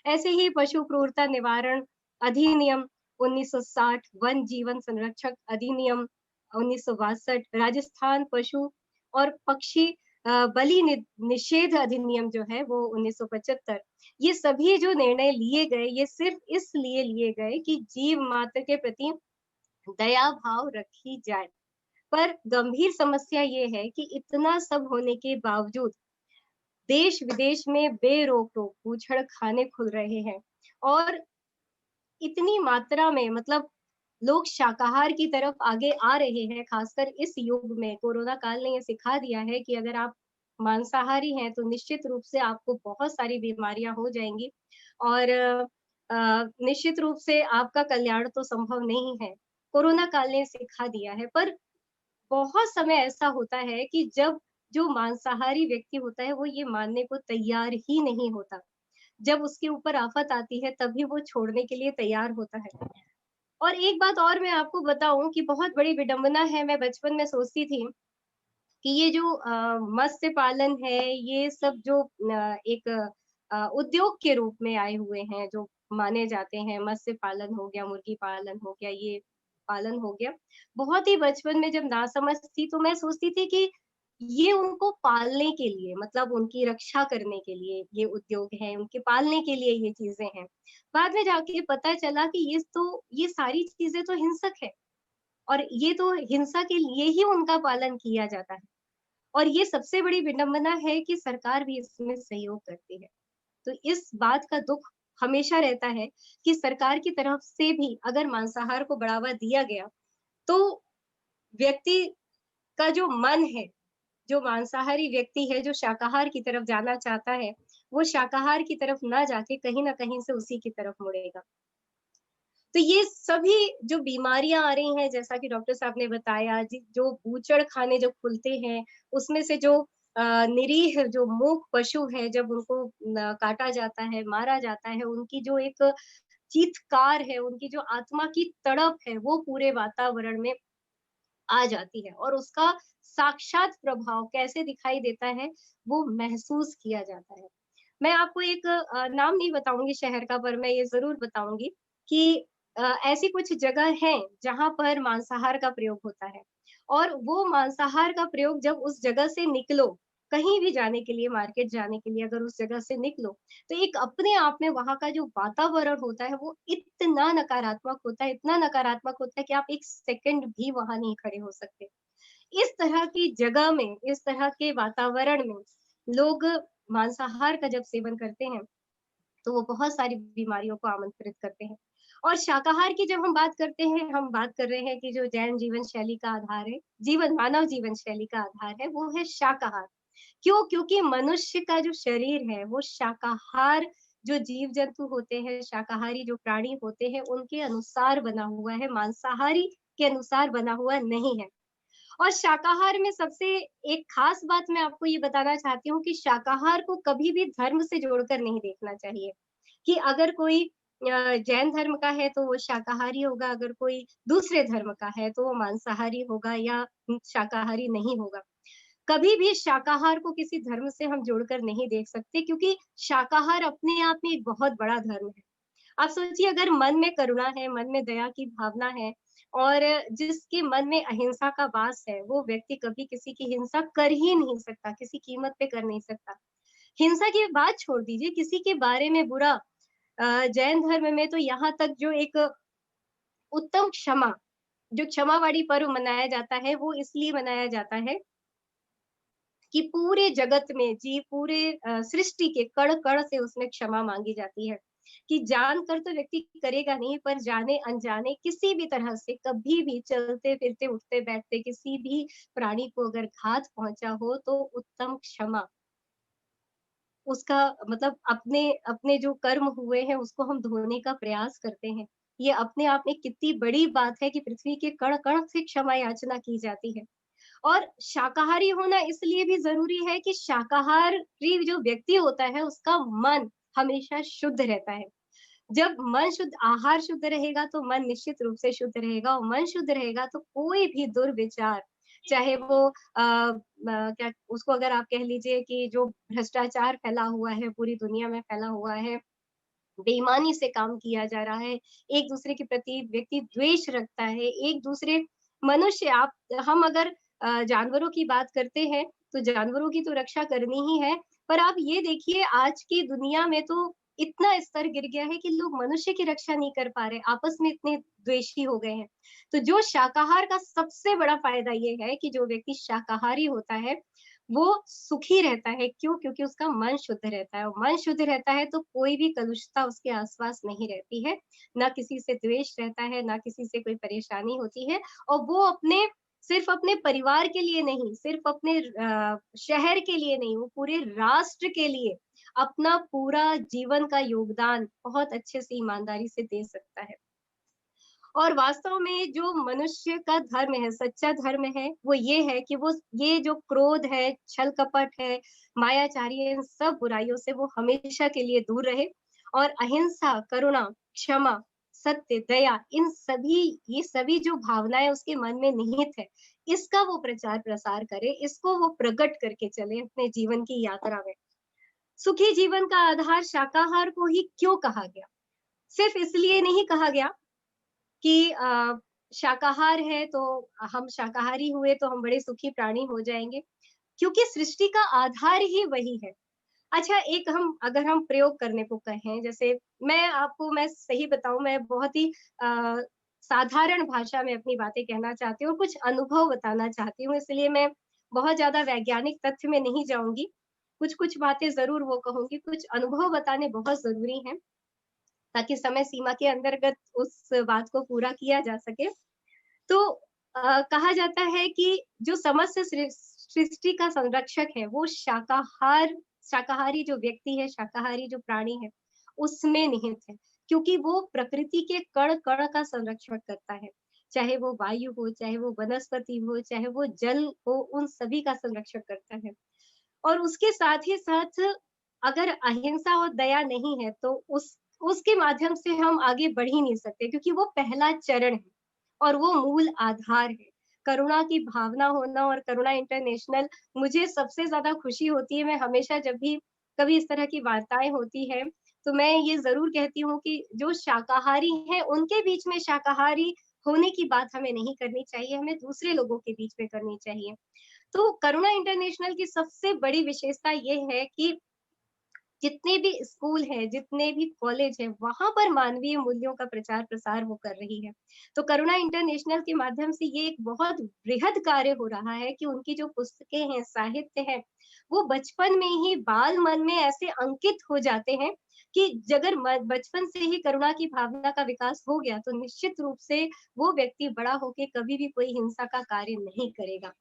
ऐसे ही पशु क्रूरता निवारण अधिनियम 1960, वन जीवन संरक्षक अधिनियम 1962, राजस्थान पशु और पक्षी बलि निषेध अधिनियम जो है वो 1975, ये सभी जो निर्णय लिए गए ये सिर्फ इसलिए लिए गए कि जीव मात्र के प्रति दया भाव रखी जाए। पर गंभीर समस्या ये है कि इतना सब होने के बावजूद देश विदेश में बेरोक टोक बूचड़खाने खुल रहे हैं और इतनी मात्रा में मतलब लोग शाकाहार की तरफ आगे आ रहे हैं। खासकर इस युग में कोरोना काल ने ये सिखा दिया है कि अगर आप मांसाहारी हैं तो निश्चित रूप से आपको बहुत सारी बीमारियां हो जाएंगी और निश्चित रूप से आपका कल्याण तो संभव नहीं है। कोरोना काल ने सिखा दिया है। पर बहुत समय ऐसा होता है कि जब जो मांसाहारी व्यक्ति होता है वो ये मानने को तैयार ही नहीं होता। जब उसके ऊपर आफत आती है तभी वो छोड़ने के लिए तैयार होता है। और एक बात और मैं आपको बताऊं कि बहुत बड़ी विडंबना है, मैं बचपन में सोचती थी कि ये जो मत्स्य पालन है, ये सब जो एक उद्योग के रूप में आए हुए हैं, जो माने जाते हैं, मत्स्य पालन हो गया, मुर्गी पालन हो गया, ये पालन हो गया। बहुत ही बचपन में जब नासमझ थी तो मैं सोचती थी कि ये उनको पालने के लिए, मतलब उनकी रक्षा करने के लिए ये उद्योग है, उनके पालने के लिए ये चीजें हैं। बाद में जाके पता चला कि ये सारी चीजें तो हिंसक है, और ये तो हिंसा के लिए ही उनका पालन किया जाता है। और ये सबसे बड़ी विडंबना है कि सरकार भी इसमें सहयोग करती है। तो इस बात का दुःख हमेशा रहता है कि सरकार की तरफ से भी अगर मांसाहार को बढ़ावा दिया गया, तो व्यक्ति का जो मन है, जो मांसाहारी व्यक्ति है, जो शाकाहार की तरफ जाना चाहता है, वो शाकाहार की तरफ ना जाके कहीं न कहीं से उसी की तरफ मुड़ेगा। तो ये सभी जो बीमारियां आ रही हैं, जैसा कि डॉक्टर साहब ने बताया, जो बूचड़ खाने जो खुलते हैं, उसमें से जो निरीह जो मूक पशु है, जब उनको काटा जाता है, मारा जाता है, उनकी जो एक चीत्कार है, उनकी जो आत्मा की तड़प है, वो पूरे वातावरण में आ जाती है, और उसका साक्षात प्रभाव कैसे दिखाई देता है, वो महसूस किया जाता है। मैं आपको एक नाम नहीं बताऊंगी शहर का, पर मैं ये जरूर बताऊंगी कि ऐसी कुछ जगह हैं जहां पर मांसाहार का प्रयोग होता है, और वो मांसाहार का प्रयोग जब उस जगह से निकलो, कहीं भी जाने के लिए, मार्केट जाने के लिए अगर उस जगह से निकलो, तो एक अपने आप में वहां का जो वातावरण होता है वो इतना नकारात्मक होता है, इतना नकारात्मक होता है कि आप एक सेकंड भी वहां नहीं खड़े हो सकते। इस तरह की जगह में, इस तरह के वातावरण में लोग मांसाहार का जब सेवन करते हैं, तो वो बहुत सारी बीमारियों को आमंत्रित करते हैं। और शाकाहार की जब हम बात करते हैं, हम बात कर रहे हैं कि जो जैन जीवन शैली का आधार है, मानव जीवन शैली का आधार है, वो है शाकाहार। क्यों? क्योंकि मनुष्य का जो शरीर है, वो शाकाहार जो जीव जंतु होते हैं, शाकाहारी जो प्राणी होते हैं, उनके अनुसार बना हुआ है, मांसाहारी के अनुसार बना हुआ नहीं है। और शाकाहार में सबसे एक खास बात मैं आपको ये बताना चाहती हूँ कि शाकाहार को कभी भी धर्म से जोड़कर नहीं देखना चाहिए, कि अगर कोई जैन धर्म का है तो वो शाकाहारी होगा, अगर कोई दूसरे धर्म का है तो वो मांसाहारी होगा या शाकाहारी नहीं होगा। कभी भी शाकाहार को किसी धर्म से हम जोड़कर नहीं देख सकते, क्योंकि शाकाहार अपने आप में एक बहुत बड़ा धर्म है। आप सोचिए, अगर मन में करुणा है, मन में दया की भावना है, और जिसके मन में अहिंसा का वास है, वो व्यक्ति कभी किसी की हिंसा कर ही नहीं सकता, किसी कीमत पे कर नहीं सकता। हिंसा की बात छोड़ दीजिए, किसी के बारे में बुरा, जैन धर्म में तो यहाँ तक जो एक उत्तम क्षमा, जो क्षमावाड़ी पर्व मनाया जाता है, वो इसलिए मनाया जाता है कि पूरे जगत में पूरे सृष्टि के कण कण से उसमें क्षमा मांगी जाती है, कि जानकर तो व्यक्ति करेगा नहीं, पर जाने अनजाने किसी भी तरह से कभी भी चलते फिरते उठते बैठते किसी भी प्राणी को अगर घात पहुंचा हो, तो उत्तम क्षमा, उसका मतलब अपने अपने जो कर्म हुए हैं उसको हम धोने का प्रयास करते हैं। ये अपने आप में कितनी बड़ी बात है कि पृथ्वी के कण कण से क्षमा याचना की जाती है। और शाकाहारी होना इसलिए भी ज़रूरी है कि शाकाहारी जो व्यक्ति होता है, उसका मन हमेशा शुद्ध रहता है। जब मन शुद्ध, आहार शुद्ध रहेगा, तो मन निश्चित रूप से शुद्ध रहेगा, और मन शुद्ध रहेगा तो कोई भी दुर्विचार, चाहे वो क्या उसको अगर आप कह लीजिए कि जो भ्रष्टाचार फैला हुआ है, पूरी दुनिया में फैला हुआ है, बेईमानी से काम किया जा रहा है, एक दूसरे के प्रति व्यक्ति द्वेष रखता है, एक दूसरे मनुष्य, आप हम अगर जानवरों की बात करते हैं, तो जानवरों की तो रक्षा करनी ही है, पर आप ये देखिए आज की दुनिया में तो इतना स्तर गिर गया है कि लोग मनुष्य की रक्षा नहीं कर पा रहे, आपस में इतने द्वेषी हो गए हैं। तो जो शाकाहार का सबसे बड़ा फायदा ये है कि जो व्यक्ति शाकाहारी होता है, वो सुखी रहता है। क्यों? क्योंकि उसका मन शुद्ध रहता है, और मन शुद्ध रहता है तो कोई भी कलुषता उसके आसपास नहीं रहती है, ना किसी से द्वेष रहता है, ना किसी से कोई परेशानी होती है, और वो सिर्फ अपने परिवार के लिए नहीं, सिर्फ अपने शहर के लिए नहीं, वो पूरे राष्ट्र के लिए अपना पूरा जीवन का योगदान बहुत अच्छे से ईमानदारी से दे सकता है। और वास्तव में जो मनुष्य का धर्म है, सच्चा धर्म है, वो ये है कि वो ये जो क्रोध है, छल कपट है, मायाचारी है, इन सब बुराइयों से वो हमेशा के लिए दूर रहे और अहिंसा, करुणा, क्षमा, सत्य, दया, ये सभी जो भावनाएं उसके मन में निहित है, इसका वो प्रचार प्रसार करे, इसको वो प्रकट करके चले अपने जीवन की यात्रा में। सुखी जीवन का आधार शाकाहार को ही क्यों कहा गया? सिर्फ इसलिए नहीं कहा गया कि शाकाहार है तो हम शाकाहारी हुए तो हम बड़े सुखी प्राणी हो जाएंगे, क्योंकि सृष्टि का आधार ही वही है। अच्छा, एक हम अगर हम प्रयोग करने को कहें, जैसे मैं सही बताऊं, मैं बहुत ही साधारण भाषा में अपनी बातें कहना चाहती हूँ और कुछ अनुभव बताना चाहती हूँ, इसलिए मैं बहुत ज्यादा वैज्ञानिक तथ्य में नहीं जाऊंगी। कुछ कुछ बातें जरूर वो कहूंगी, कुछ अनुभव बताने बहुत जरूरी हैं ताकि समय सीमा के अंतर्गत उस बात को पूरा किया जा सके। तो कहा जाता है कि जो समस्त सृष्टि का संरक्षक है वो शाकाहारी जो व्यक्ति है, शाकाहारी जो प्राणी है, उसमें निहित है, क्योंकि वो प्रकृति के कण कण का संरक्षण करता है, चाहे वो वायु हो, चाहे वो वनस्पति हो, चाहे वो जल हो, उन सभी का संरक्षण करता है। और उसके साथ ही साथ अगर अहिंसा और दया नहीं है तो उसके माध्यम से हम आगे बढ़ ही नहीं सकते, क्योंकि वो पहला चरण है और वो मूल आधार है। करुणा की भावना होना और करुणा इंटरनेशनल, मुझे सबसे ज्यादा खुशी होती है, मैं हमेशा जब भी कभी इस तरह की वार्ताएं होती है तो मैं ये जरूर कहती हूँ कि जो शाकाहारी हैं उनके बीच में शाकाहारी होने की बात हमें नहीं करनी चाहिए, हमें दूसरे लोगों के बीच में करनी चाहिए। तो करुणा इंटरनेशनल की सबसे बड़ी विशेषता ये है कि जितने भी स्कूल है, जितने भी कॉलेज है, वहां पर मानवीय मूल्यों का प्रचार प्रसार वो कर रही है। तो करुणा इंटरनेशनल के माध्यम से ये एक बहुत बृहद कार्य हो रहा है कि उनकी जो पुस्तकें हैं, साहित्य है, वो बचपन में ही बाल मन में ऐसे अंकित हो जाते हैं कि अगर बचपन से ही करुणा की भावना का विकास हो गया तो निश्चित रूप से वो व्यक्ति बड़ा होके कभी भी कोई हिंसा का कार्य नहीं करेगा।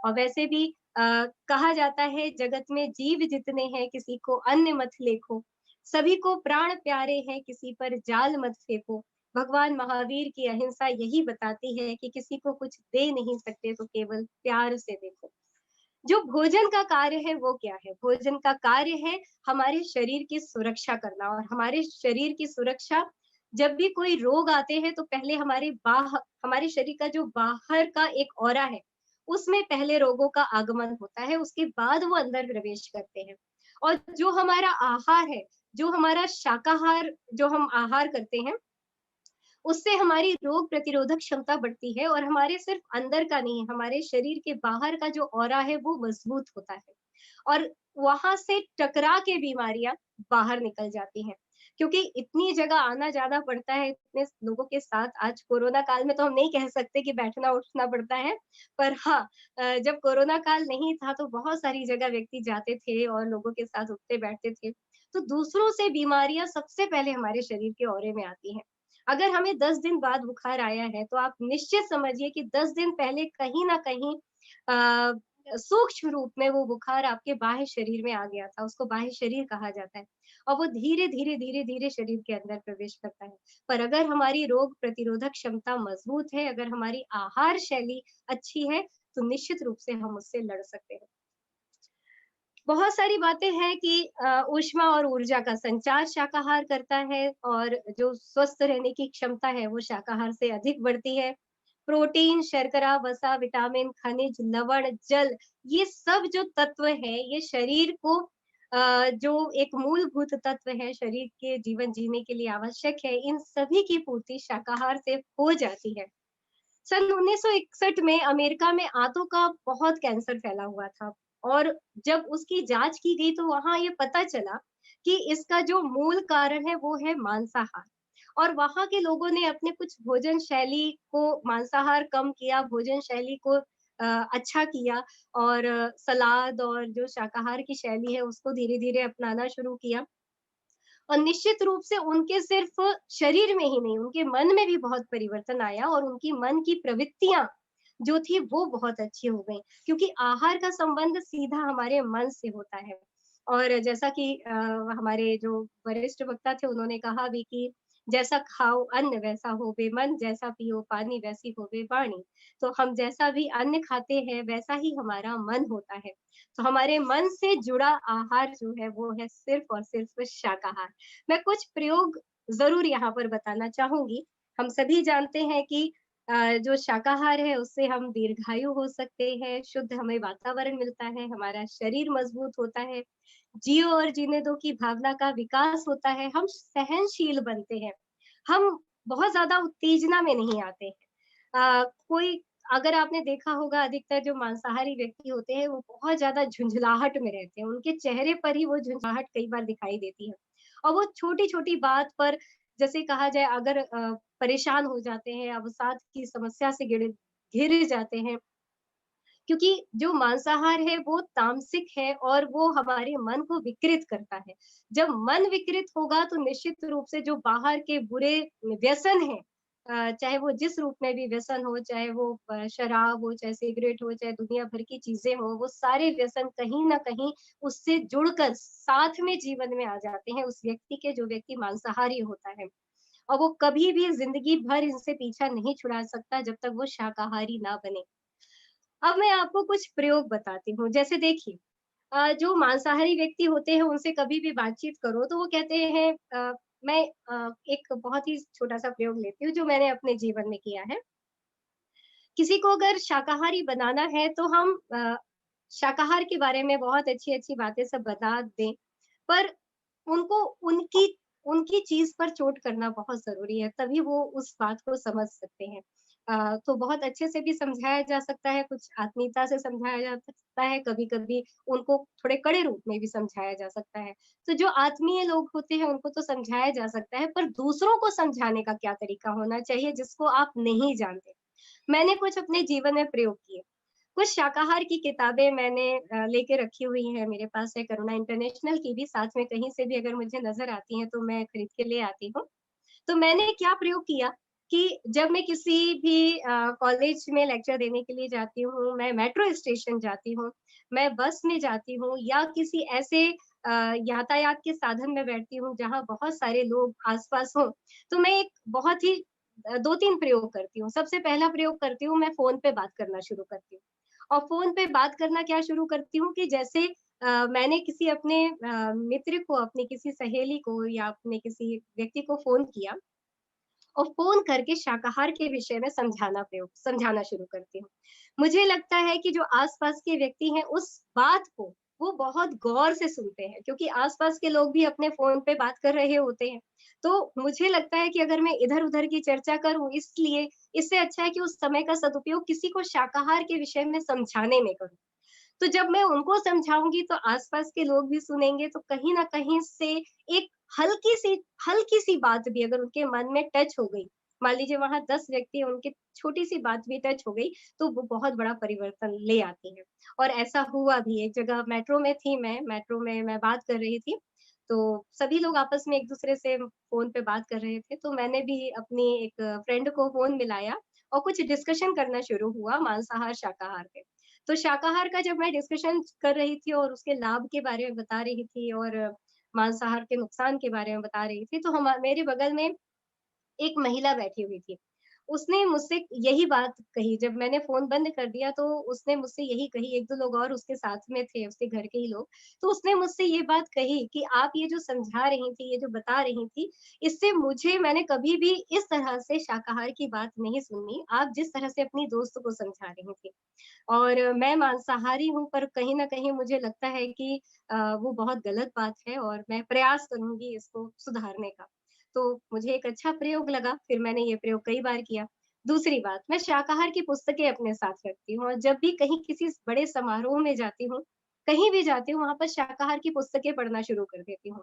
और वैसे भी कहा जाता है जगत में जीव जितने हैं किसी को अन्न मत लेखो, सभी को प्राण प्यारे हैं किसी पर जाल मत फेंको। भगवान महावीर की अहिंसा यही बताती है कि किसी को कुछ दे नहीं सकते तो केवल प्यार से देखो। जो भोजन का कार्य है वो क्या है? भोजन का कार्य है हमारे शरीर की सुरक्षा करना, और हमारे शरीर की सुरक्षा, जब भी कोई रोग आते हैं तो पहले हमारे शरीर का जो बाहर का एक ऑरा है उसमें पहले रोगों का आगमन होता है, उसके बाद वो अंदर प्रवेश करते हैं। और जो हमारा आहार है, जो हमारा शाकाहार, जो हम आहार करते हैं, उससे हमारी रोग प्रतिरोधक क्षमता बढ़ती है और हमारे सिर्फ अंदर का नहीं, हमारे शरीर के बाहर का जो ऑरा है वो मजबूत होता है और वहां से टकरा के बीमारियां बाहर निकल जाती हैं। क्योंकि इतनी जगह आना जाना पड़ता है इतने लोगों के साथ, आज कोरोना काल में तो हम नहीं कह सकते कि बैठना उठना पड़ता है, पर हाँ, जब कोरोना काल नहीं था तो बहुत सारी जगह व्यक्ति जाते थे और लोगों के साथ उठते बैठते थे, तो दूसरों से बीमारियां सबसे पहले हमारे शरीर के औरे में आती हैं। अगर हमें 10 दिन बाद बुखार आया है तो आप निश्चित समझिए कि 10 दिन पहले कहीं ना कहीं सूक्ष्म रूप में वो बुखार आपके बाह्य शरीर में आ गया था, उसको बाह्य शरीर कहा जाता है और वो धीरे धीरे धीरे धीरे शरीर के अंदर प्रवेश करता है। पर अगर हमारी रोग प्रतिरोधक क्षमता मजबूत है, अगर हमारी आहार शैली अच्छी है, तो निश्चित रूप से हम उससे लड़ सकते हैं। बहुत सारी बातें हैं कि ऊष्मा और ऊर्जा का संचार शाकाहार करता है और जो स्वस्थ रहने की क्षमता है वो शाकाहार से अधिक बढ़ती है। प्रोटीन, शर्करा, वसा, विटामिन, खनिज, लवण, जल, ये सब जो तत्व है ये शरीर को जो एक मूलभूत तत्व है शरीर के जीवन जीने के लिए आवश्यक है, इन सभी की पूर्ति शाकाहार से हो जाती है। सन 1961 में अमेरिका में आंतों का बहुत कैंसर फैला हुआ था और जब उसकी जांच की गई तो वहां ये पता चला कि इसका जो मूल कारण है वो है मांसाहार। और वहां के लोगों ने अपने कुछ भोजन शैली को, मांसाहार कम किया, भोजन शैली को अच्छा किया और सलाद और जो शाकाहार की शैली है उसको धीरे धीरे अपनाना शुरू किया। और निश्चित रूप से उनके सिर्फ शरीर में ही नहीं, उनके मन में भी बहुत परिवर्तन आया और उनकी मन की प्रवृत्तियां जो थी वो बहुत अच्छी हो गई, क्योंकि आहार का संबंध सीधा हमारे मन से होता है। और जैसा कि हमारे जो वरिष्ठ वक्ता थे उन्होंने कहा भी कि जैसा खाओ अन्न वैसा होवे मन, जैसा पियो पानी वैसी होवे वाणी। तो हम जैसा भी अन्न खाते हैं वैसा ही हमारा मन होता है। तो हमारे मन से जुड़ा आहार जो है वो है सिर्फ और सिर्फ शाकाहार। मैं कुछ प्रयोग ज़रूर यहाँ पर बताना चाहूँगी। हम सभी जानते हैं कि जो शाकाहार है उससे हम दीर्घायु हो सकते हैं, शुद्ध हमें वातावरण मिलता है, हमारा शरीर मजबूत होता है, जियो और जीने दो की भावना का विकास होता है, हम सहनशील बनते हैं, हम बहुत ज़्यादा उत्तेजना में नहीं आते हैं। कोई अगर आपने देखा होगा अधिकतर जो मांसाहारी व्यक्ति होते हैं वो बहुत ज़्यादा झुंझलाहट में रहते हैं, उनके चेहरे पर ही वो झुंझलाहट कई बार दिखाई देती है। और वो छोटी-छोटी बात पर जैसे कहा जाए अगर परेशान हो जाते हैं, अवसाद की समस्या से घिर जाते हैं, क्योंकि जो मांसाहार है वो तामसिक है और वो हमारे मन को विकृत करता है। जब मन विकृत होगा तो निश्चित रूप से जो बाहर के बुरे व्यसन हैं, चाहे वो जिस रूप में भी व्यसन हो, चाहे वो शराब हो, चाहे सिगरेट हो, चाहे दुनिया भर की चीज़ें हो, वो सारे व्यसन कहीं न कहीं उससे जुड़कर साथ में जीवन में आ जाते हैं उस व्यक्ति के, जो व्यक्ति मांसाहारी होता है। और वो कभी भी ज़िंदगी भर इनसे पीछा नहीं छुड़ा सकता जब तक वो शाकाहारी ना बने। अब मैं आपको कुछ प्रयोग बताती हूँ। जैसे देखिए जो मांसाहारी व्यक्ति होते हैं उनसे कभी भी बातचीत करो तो वो कहते हैं मैं एक बहुत ही छोटा-सा प्रयोग लेती हूँ जो मैंने अपने जीवन में किया है। किसी को अगर शाकाहारी बनाना है तो हम शाकाहार के बारे में बहुत अच्छी-अच्छी बातें सब बता दें, पर उनको उनकी उनकी चीज़ पर चोट करना बहुत ज़रूरी है, तभी वो उस बात को समझ सकते हैं। तो बहुत अच्छे से भी समझाया जा सकता है, कुछ आत्मीयता से समझाया जा सकता है, कभी-कभी उनको थोड़े कड़े रूप में भी समझाया जा सकता है। तो जो आत्मीय लोग होते हैं उनको तो समझाया जा सकता है, पर दूसरों को समझाने का क्या तरीका होना चाहिए जिसको आप नहीं जानते? मैंने कुछ अपने जीवन में प्रयोग किए। कुछ शाकाहार की किताबें मैंने लेके रखी हुई हैं, मेरे पास है करुणा इंटरनेशनल की भी, साथ में कहीं से भी अगर मुझे नज़र आती हैं, तो मैं खरीद के ले आती हूँ। तो मैंने क्या प्रयोग किया कि जब मैं किसी भी कॉलेज में लेक्चर देने के लिए जाती हूँ, मैं मेट्रो स्टेशन जाती हूँ, मैं बस में जाती हूँ या किसी ऐसे यातायात के साधन में बैठती हूँ, जहाँ बहुत सारे लोग आस-पास हों, तो मैं एक बहुत ही 2-3 प्रयोग करती हूँ। सबसे पहला प्रयोग करती हूँ, मैं फ़ोन पे बात करना शुरू करती हूँ। और फ़ोन पे बात करना क्या शुरू करती हूँ कि जैसे मैंने किसी अपने मित्र को, अपनी किसी सहेली को या अपने किसी व्यक्ति को फ़ोन किया और फ़ोन करके शाकाहार के विषय में समझाना शुरू करती हूँ। मुझे लगता है कि जो आस-पास के व्यक्ति हैं उस बात को वो बहुत गौर से सुनते हैं क्योंकि आस-पास के लोग भी अपने फ़ोन पे बात कर रहे होते हैं। तो मुझे लगता है कि अगर मैं इधर-उधर की चर्चा करूँ इसलिए इससे अच्छा है कि उस समय का सदुपयोग किसी को शाकाहार के विषय में समझाने में करूँ। तो जब मैं उनको समझाऊँगी तो आस-पास के लोग भी सुनेंगे तो कहीं न कहीं से एक हल्की-सी बात भी अगर उनके मन में टच हो गई, मान लीजिए वहाँ 10 व्यक्ति हैं, उनकी छोटी-सी बात भी टच हो गई, तो वो बहुत बड़ा परिवर्तन ले आती है। और ऐसा हुआ भी, एक जगह मेट्रो में थी मैं, मेट्रो में मैं बात कर रही थी, तो सभी लोग आपस में एक-दूसरे से फ़ोन पे बात कर रहे थे, तो मैंने भी अपनी एक फ्रेंड को फ़ोन मिलाया और कुछ डिस्कशन करना शुरू हुआ मांसाहार, शाकाहार पे। तो शाकाहार का जब मैं डिस्कशन कर रही थी और उसके लाभ के बारे में बता रही थी और मांसाहार के नुकसान के बारे में बता रही थी, तो मेरे बगल में एक महिला बैठी हुई थी। उसने मुझसे यही बात कही, जब मैंने फ़ोन बंद कर दिया तो उसने मुझसे यही कही, 1-2 लोग और उसके साथ में थे, उसके घर के ही लोग। तो उसने मुझसे ये बात कही कि आप ये जो समझा रही थी, ये जो बता रही थी, इससे मैंने कभी भी इस तरह से शाकाहार की बात नहीं सुनी, आप जिस तरह से अपनी दोस्त को समझा रही थी। और मैं मांसाहारी हूँ पर कहीं न कहीं मुझे लगता है कि वो बहुत गलत बात है और मैं प्रयास करूँगी इसको सुधारने का। तो मुझे एक अच्छा प्रयोग लगा, फिर मैंने ये प्रयोग कई बार किया। दूसरी बात, मैं शाकाहार की पुस्तकें अपने साथ रखती हूँ और जब भी कहीं किसी बड़े समारोह में जाती हूँ, कहीं भी जाती हूँ, वहाँ पर शाकाहार की पुस्तकें पढ़ना शुरू कर देती हूँ।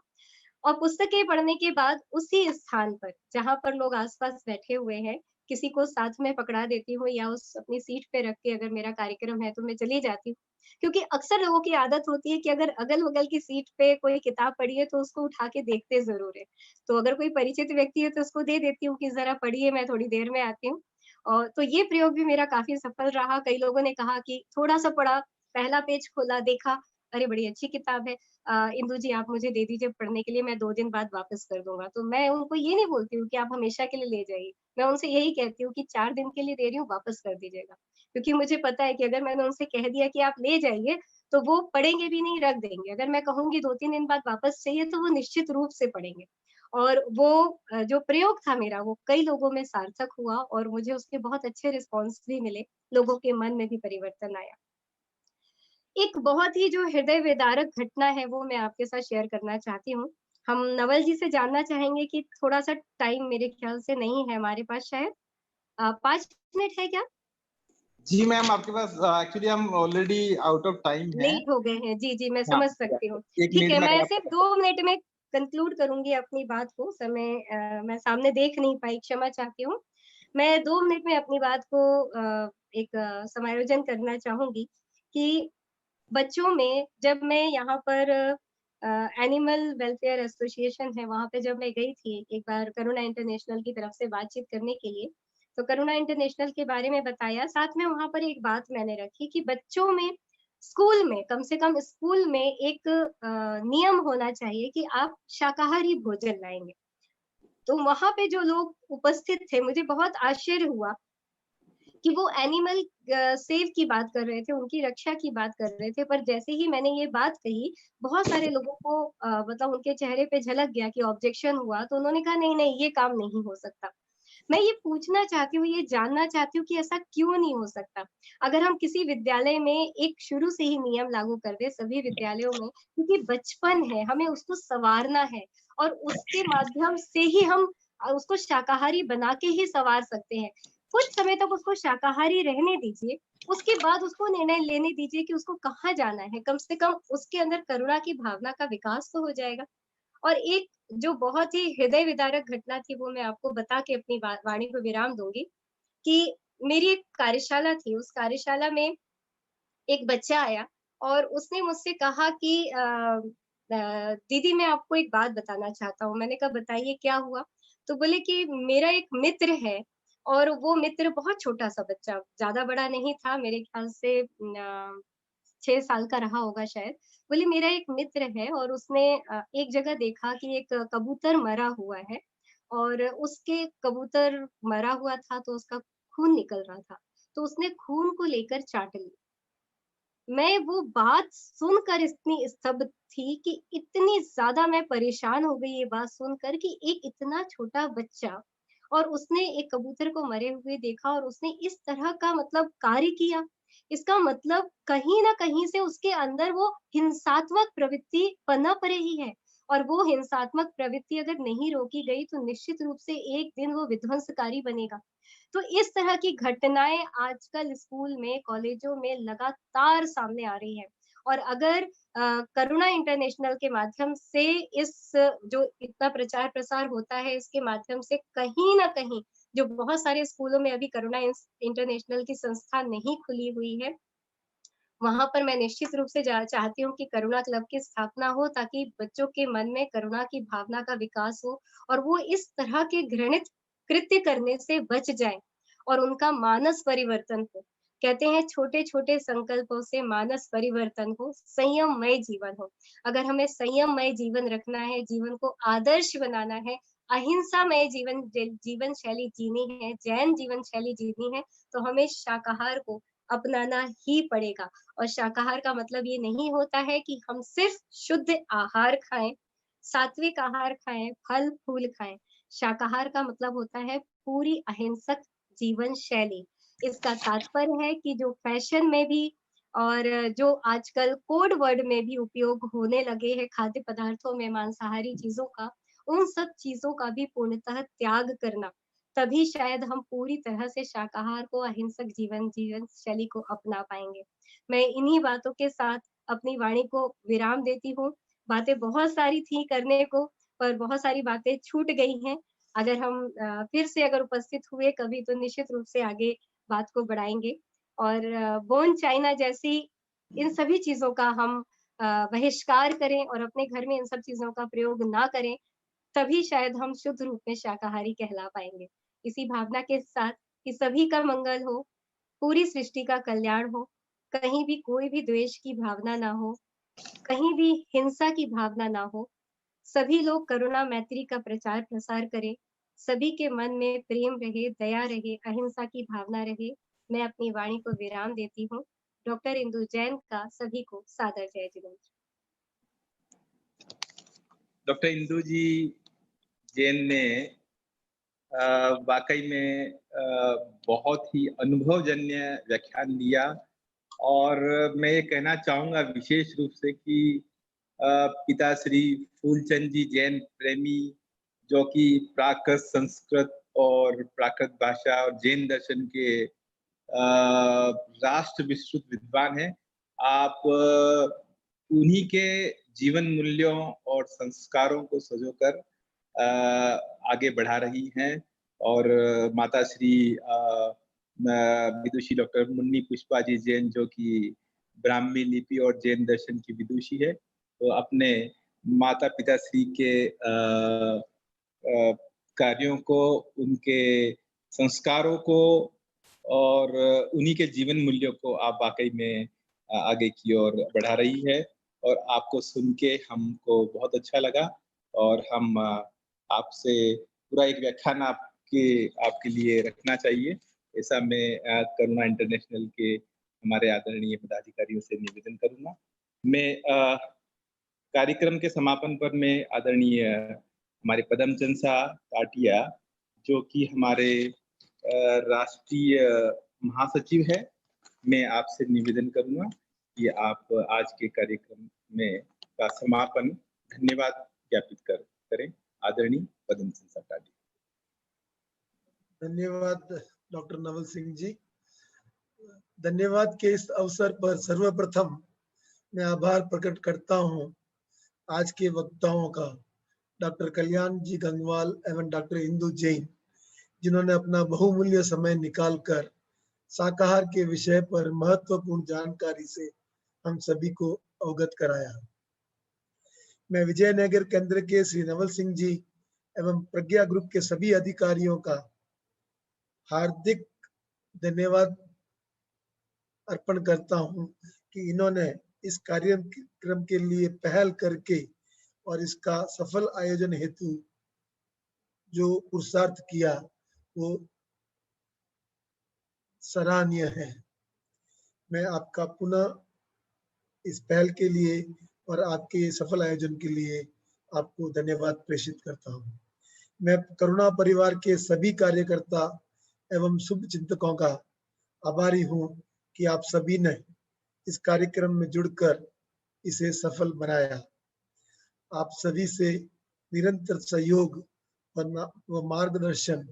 और पुस्तकें पढ़ने के बाद उसी स्थान पर, जहाँ पर लोग आस-पास बैठे हुए हैं, किसी को साथ में पकड़ा देती हूँ या उस अपनी सीट पे रख के अगर मेरा कार्यक्रम है तो मैं चली जाती हूँ। क्योंकि अक्सर लोगों की आदत होती है कि अगर अगल-बगल की सीट पे कोई किताब पड़ी है तो उसको उठा के देखते ज़रूर हैं। तो अगर कोई परिचित व्यक्ति है तो उसको दे देती हूँ कि ज़रा पढ़िए, मैं थोड़ी देर में आती हूँ। और तो ये प्रयोग भी मेरा काफ़ी सफल रहा। कई लोगों ने कहा कि थोड़ा-सा पढ़ा, पहला पेज खोला, देखा अरे बड़ी अच्छी किताब है, इंदु जी आप मुझे दे दीजिए पढ़ने के लिए, मैं 2 दिन बाद वापस कर दूँगा। तो मैं उनको ये नहीं बोलती हूँ कि आप हमेशा के लिए ले जाइए। मैं उनसे यही कहती हूँ कि 4 दिन के लिए दे रही हूँ, वापस कर दीजिएगा। क्योंकि मुझे पता है कि अगर मैंने उनसे कह दिया कि आप ले जाइए, तो वो पढ़ेंगे भी नहीं, रख देंगे। अगर मैं कहूँगी 2-3 दिन बाद वापस चाहिए, तो वो निश्चित रूप से पढ़ेंगे। और वो जो प्रयोग था मेरा, वो कई लोगों में सार्थक हुआ और मुझे उसके बहुत अच्छे रिस्पॉन्स भी मिले, लोगों के मन में भी परिवर्तन आया। एक बहुत ही जो हृदय विदारक घटना है, वो मैं आपके साथ शेयर करना चाहती हूँ। हम नवल जी से जानना चाहेंगे कि थोड़ा-सा टाइम मेरे ख्याल से नहीं है हमारे पास शायद। 5 मिनट है क्या? जी मैम, आपके पास एक्चुअली हम ऑलरेडी आउट ऑफ टाइम हैं। लेट हो गए हैं। जी, जी, मैं हाँ, समझ सकती हूँ। 1 ठीक मिनट है, में अगर मैं आप सिर्फ़ 2 मिनट में कंक्लूड करूँगी अपनी बात को। समय मैं सामने देख नहीं पाई, क्षमा चाहती हूँ। मैं 2 मिनट में अपनी बात को एक समायोजन करना चाहूँगी कि बच्चों में जब मैं यहाँ पर एनिमल वेलफेयर एसोसिएशन है, वहाँ पे जब मैं गई थी एक बार करुणा इंटरनेशनल की तरफ से बातचीत करने के लिए, तो करुणा इंटरनेशनल के बारे में बताया, साथ में वहाँ पर एक बात मैंने रखी कि बच्चों में स्कूल में, कम से कम स्कूल में एक नियम होना चाहिए कि आप शाकाहारी भोजन लाएँगे। तो वहाँ पे जो लोग उपस्थित थे, मुझे बहुत आश्चर्य हुआ कि वो एनिमल सेव की बात कर रहे थे, उनकी रक्षा की बात कर रहे थे, पर जैसे ही मैंने ये बात कही, बहुत सारे लोगों को मतलब उनके चेहरे पे झलक गया कि ऑब्जेक्शन हुआ, तो उन्होंने कहा नहीं, नहीं ये काम नहीं हो सकता। मैं ये पूछना चाहती हूँ, ये जानना चाहती हूँ कि ऐसा क्यों नहीं हो सकता? अगर हम किसी विद्यालय में एक शुरू से ही नियम लागू कर दें सभी विद्यालयों में, क्योंकि बचपन है, हमें उसको सँवारना है और उसके माध्यम से ही हम उसको शाकाहारी बना के ही सँवार सकते हैं। कुछ समय तक उसको शाकाहारी रहने दीजिए, उसके बाद उसको निर्णय लेने दीजिए कि उसको कहाँ जाना है, कम से कम उसके अंदर करुणा की भावना का विकास तो हो जाएगा। और एक जो बहुत ही हृदय विदारक घटना थी, वो मैं आपको बता के अपनी वाणी को विराम दूँगी कि मेरी एक कार्यशाला थी, उस कार्यशाला में एक बच्चा आया और उसने मुझसे कहा कि दीदी मैं आपको एक बात बताना चाहता हूँ। मैंने कहा बताइए क्या हुआ? तो बोले कि मेरा एक मित्र है और वो मित्र बहुत छोटा-सा बच्चा, ज़्यादा बड़ा नहीं था मेरे ख्याल से 6 साल का रहा होगा शायद। बोले मेरा एक मित्र है और उसने एक जगह देखा कि एक कबूतर मरा हुआ है और उसके कबूतर मरा हुआ था तो उसका खून निकल रहा था। तो उसने खून को लेकर चाट ली। मैं वो बात सुनकर इतनी स्तब्ध थी कि इतनी ज़्यादा मैं परेशान हो गई ये बात सुनकर कि एक इतना छोटा बच्चा और उसने एक कबूतर को मरे हुए देखा और उसने इस तरह का मतलब कार्य किया। इसका मतलब कहीं न कहीं से उसके अंदर वो हिंसात्मक प्रवृत्ति पनप रही है और वो हिंसात्मक प्रवृत्ति अगर नहीं रोकी गई तो निश्चित रूप से एक दिन वो विध्वंसकारी बनेगा। तो इस तरह की घटनाएँ आजकल स्कूल में, कॉलेजों में लगातार सामने आ रही हैं और अगर करुणा इंटरनेशनल के माध्यम से इस जो इतना प्रचार-प्रसार होता है, इसके माध्यम से कहीं न कहीं जो बहुत सारे स्कूलों में अभी करुणा इंटरनेशनल की संस्था नहीं खुली हुई है, वहाँ पर मैं निश्चित रूप से जा चाहती हूँ कि करुणा क्लब की स्थापना हो ताकि बच्चों के मन में करुणा की भावना का विकास हो और वो इस तरह के घृणित कृत्य करने से बच जाएँ और उनका मानस परिवर्तन हो। कहते हैं छोटे-छोटे संकल्पों से मानस परिवर्तन हो, संयममय जीवन हो। अगर हमें संयममय जीवन रखना है, जीवन को आदर्श बनाना है, अहिंसामय जीवन शैली जीनी है, जैन जीवन शैली जीनी है, तो हमें शाकाहार को अपनाना ही पड़ेगा। और शाकाहार का मतलब ये नहीं होता है कि हम सिर्फ शुद्ध आहार खाएँ, सात्विक आहार खाएँ, फल-फूल खाएँ। शाकाहार का मतलब होता है पूरी अहिंसक जीवन शैली। इसका तात्पर्य है कि जो फैशन में भी और जो आजकल कोड वर्ड में भी उपयोग होने लगे हैं खाद्य पदार्थों में मांसाहारी चीज़ों का, उन सब चीज़ों का भी पूर्णतः त्याग करना। तभी शायद हम पूरी तरह से शाकाहार को अहिंसक जीवन शैली को अपना पाएँगे। मैं इन्हीं बातों के साथ अपनी वाणी को विराम देती हूँ। बातें बहुत सारी थी करने को, पर बहुत सारी बातें छूट गई हैं। अगर हम फिर से अगर उपस्थित हुए कभी तो निश्चित रूप से आगे बात को बढ़ाएँगे और बोन चाइना जैसी इन सभी चीज़ों का हम बहिष्कार करें और अपने घर में इन सब चीज़ों का प्रयोग ना करें, तभी शायद हम शुद्ध रूप में शाकाहारी कहला पाएँगे। इसी भावना के साथ कि सभी का मंगल हो, पूरी सृष्टि का कल्याण हो, कहीं भी कोई भी द्वेष की भावना ना हो, कहीं भी हिंसा की भावना ना हो। सभी लोग करुणा मैत्री का प्रचार प्रसार करें। सभी के मन में प्रेम रहे, दया रहे, अहिंसा की भावना रहे। मैं अपनी वाणी को विराम देती हूँ। डॉक्टर इंदु जैन का सभी को सादर जय जिनेन्द्र। डॉक्टर इंदु जी जैन ने वाकई में बहुत ही अनुभवजन्य व्याख्यान दिया, और मैं ये कहना चाहूंगा विशेष रूप से कि पिताश्री फूलचंद जी जैन प्रेमी, जो कि प्राकृत संस्कृत और प्राकृत भाषा और जैन दर्शन के राष्ट्र विस्तृत विद्वान हैं। आप उन्हीं के जीवन मूल्यों और संस्कारों को सजोकर आगे बढ़ा रही हैं, और माता श्री विदुषी डॉक्टर मुन्नी पुष्पा जी जैन, जो कि ब्राह्मी लिपि और जैन दर्शन की विदुषी है, तो अपने माता पिता श्री के कार्यों को, उनके संस्कारों को और उन्हीं के जीवन मूल्यों को आप वाकई में आगे की ओर बढ़ा रही है, और आपको सुन के हमको बहुत अच्छा लगा, और हम आपसे पूरा एक व्याख्यान आपके लिए रखना चाहिए, ऐसा मैं करुणा इंटरनेशनल के हमारे आदरणीय पदाधिकारियों से निवेदन करूंगा। मैं कार्यक्रम के समापन पर मैं आदरणीय हमारे पदमचंद शाह टाटिया, जो कि हमारे राष्ट्रीय महासचिव है, मैं आपसे निवेदन करूंगा कि आप आज के कार्यक्रम में का समापन धन्यवाद ज्ञापित करें। आदरणीय पदमचंद शाह टाटिया। धन्यवाद डॉक्टर नवल सिंह जी। धन्यवाद के इस अवसर पर सर्वप्रथम मैं आभार प्रकट करता हूं आज के वक्ताओं का, डॉक्टर कल्याण जी गंगवाल एवं डॉक्टर इंदु जैन, जिन्होंने अपना बहुमूल्य समय निकालकर शाकाहार के विषय पर महत्वपूर्ण जानकारी से हम सभी को अवगत कराया। मैं विजयनगर केंद्र के श्री नवल सिंह जी एवं प्रज्ञा ग्रुप के सभी अधिकारियों का हार्दिक धन्यवाद अर्पण करता हूं कि इन्होंने इस कार्यक्रम के लिए पहल करके और इसका सफल आयोजन हेतु जो पुरुषार्थ किया वो सराहनीय है। मैं आपका पुनः इस पहल के लिए और आपके सफल आयोजन के लिए आपको धन्यवाद प्रेषित करता हूं। मैं करुणा परिवार के सभी कार्यकर्ता एवं शुभ चिंतकों का आभारी हूं कि आप सभी ने इस कार्यक्रम में जुड़कर इसे सफल बनाया। आप सभी से निरंतर सहयोग व मार्गदर्शन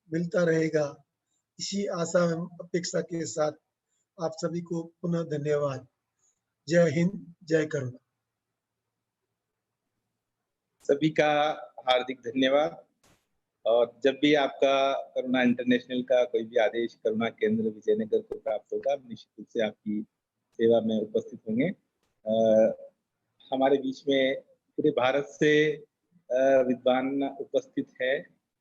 मिलता रहेगा, इसी आशा एवं अपेक्षा के साथ आप सभी को पुनः धन्यवाद। जय हिंद, जय करुणा। सभी का हार्दिक धन्यवाद, और जब भी आपका करुणा इंटरनेशनल का कोई भी आदेश करुणा केंद्र विजयनगर को प्राप्त होगा, निश्चित रूप से आपकी सेवा में उपस्थित होंगे। हमारे बीच में पूरे भारत से विद्वान उपस्थित है।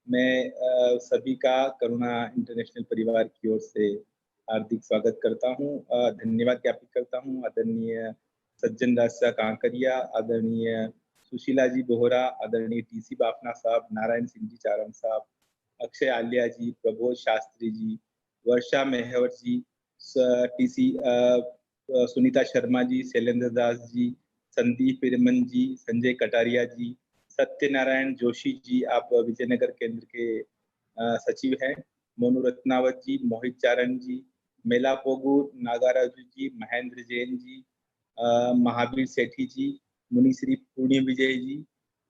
मैं सभी का करुणा इंटरनेशनल परिवार की ओर से हार्दिक स्वागत करता हूं, धन्यवाद ज्ञापित करता हूं। आदरणीय सज्जन राज शाह कांकरिया, आदरणीय सुशीला जी बोहरा, आदरणीय टीसी बाफना साहब, नारायण सिंह जी चारण साहब, अक्षय आलिया जी, प्रबोध शास्त्री जी, वर्षा मेहवर जी, टीसी सुनीता शर्मा जी, शैलेंद्र दास जी, संदीप हिरमन जी, संजय कटारिया जी, सत्यनारायण जोशी जी, आप विजयनगर केंद्र के सचिव हैं, मोनू रत्नावत जी, मोहित चारण जी, मेला पोगू, नागाराजू जी, महेंद्र जैन जी, महावीर सेठी जी, मुनीश्री पूर्णी विजय जी,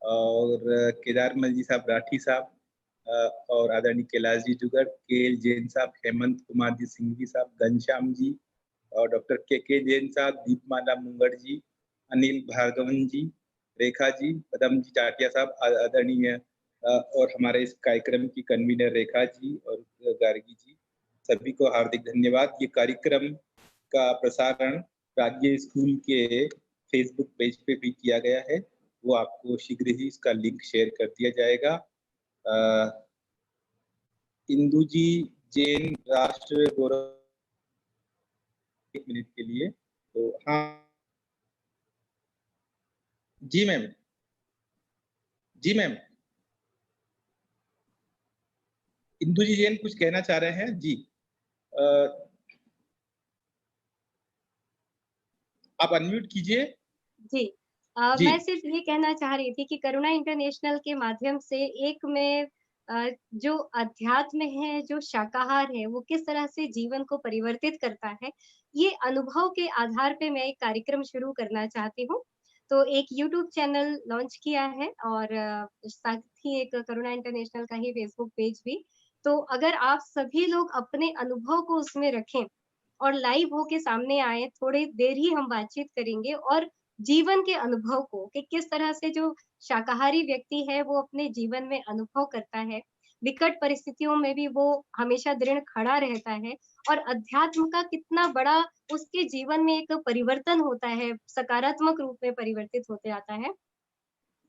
और केदारमल जी साहब राठी साहब, और आदरणीय कैलाश जी जुगर, के जैन साहब, हेमंत कुमार जी सिंघवी साहब, घनश्याम जी, और डॉक्टर के जैन साहब, दीपमाला मुंगड़ जी, अनिल भार्गवन जी, रेखा जी, पदम जी टाटिया साहब, आदरणीय और हमारे इस कार्यक्रम की कन्वीनर रेखा जी और गार्गी जी, सभी को हार्दिक धन्यवाद। ये कार्यक्रम का प्रसारण प्राज्ञ स्कूल के फेसबुक पेज पे भी किया गया है, वो आपको शीघ्र ही इसका लिंक शेयर कर दिया जाएगा। इंदु जी जैन राष्ट्र गौरव, 1 मिनट के लिए, तो हाँ जी मैम, जी मैम, इंदु जी जैन कुछ कहना चाह रहे हैं जी। आप अनम्यूट कीजिए। जी जी। मैं सिर्फ ये कहना चाह रही थी कि करुणा इंटरनेशनल के माध्यम से एक में जो अध्यात्म है, जो शाकाहार है, वो किस तरह से जीवन को परिवर्तित करता है, ये अनुभव के आधार पे मैं एक कार्यक्रम शुरू करना चाहती हूँ। तो एक यूट्यूब चैनल लॉन्च किया है और साथ ही एक करुणा इंटरनेशनल का ही फेसबुक पेज भी। तो अगर आप सभी लोग अपने अनुभव को उसमें रखें और लाइव होके सामने आए, थोड़ी देर ही हम बातचीत करेंगे और जीवन के अनुभव को कि किस तरह से जो शाकाहारी व्यक्ति है वो अपने जीवन में अनुभव करता है, विकट परिस्थितियों में भी वो हमेशा दृढ़ खड़ा रहता है और अध्यात्म का कितना बड़ा उसके जीवन में एक परिवर्तन होता है, सकारात्मक रूप में परिवर्तित होते आता है।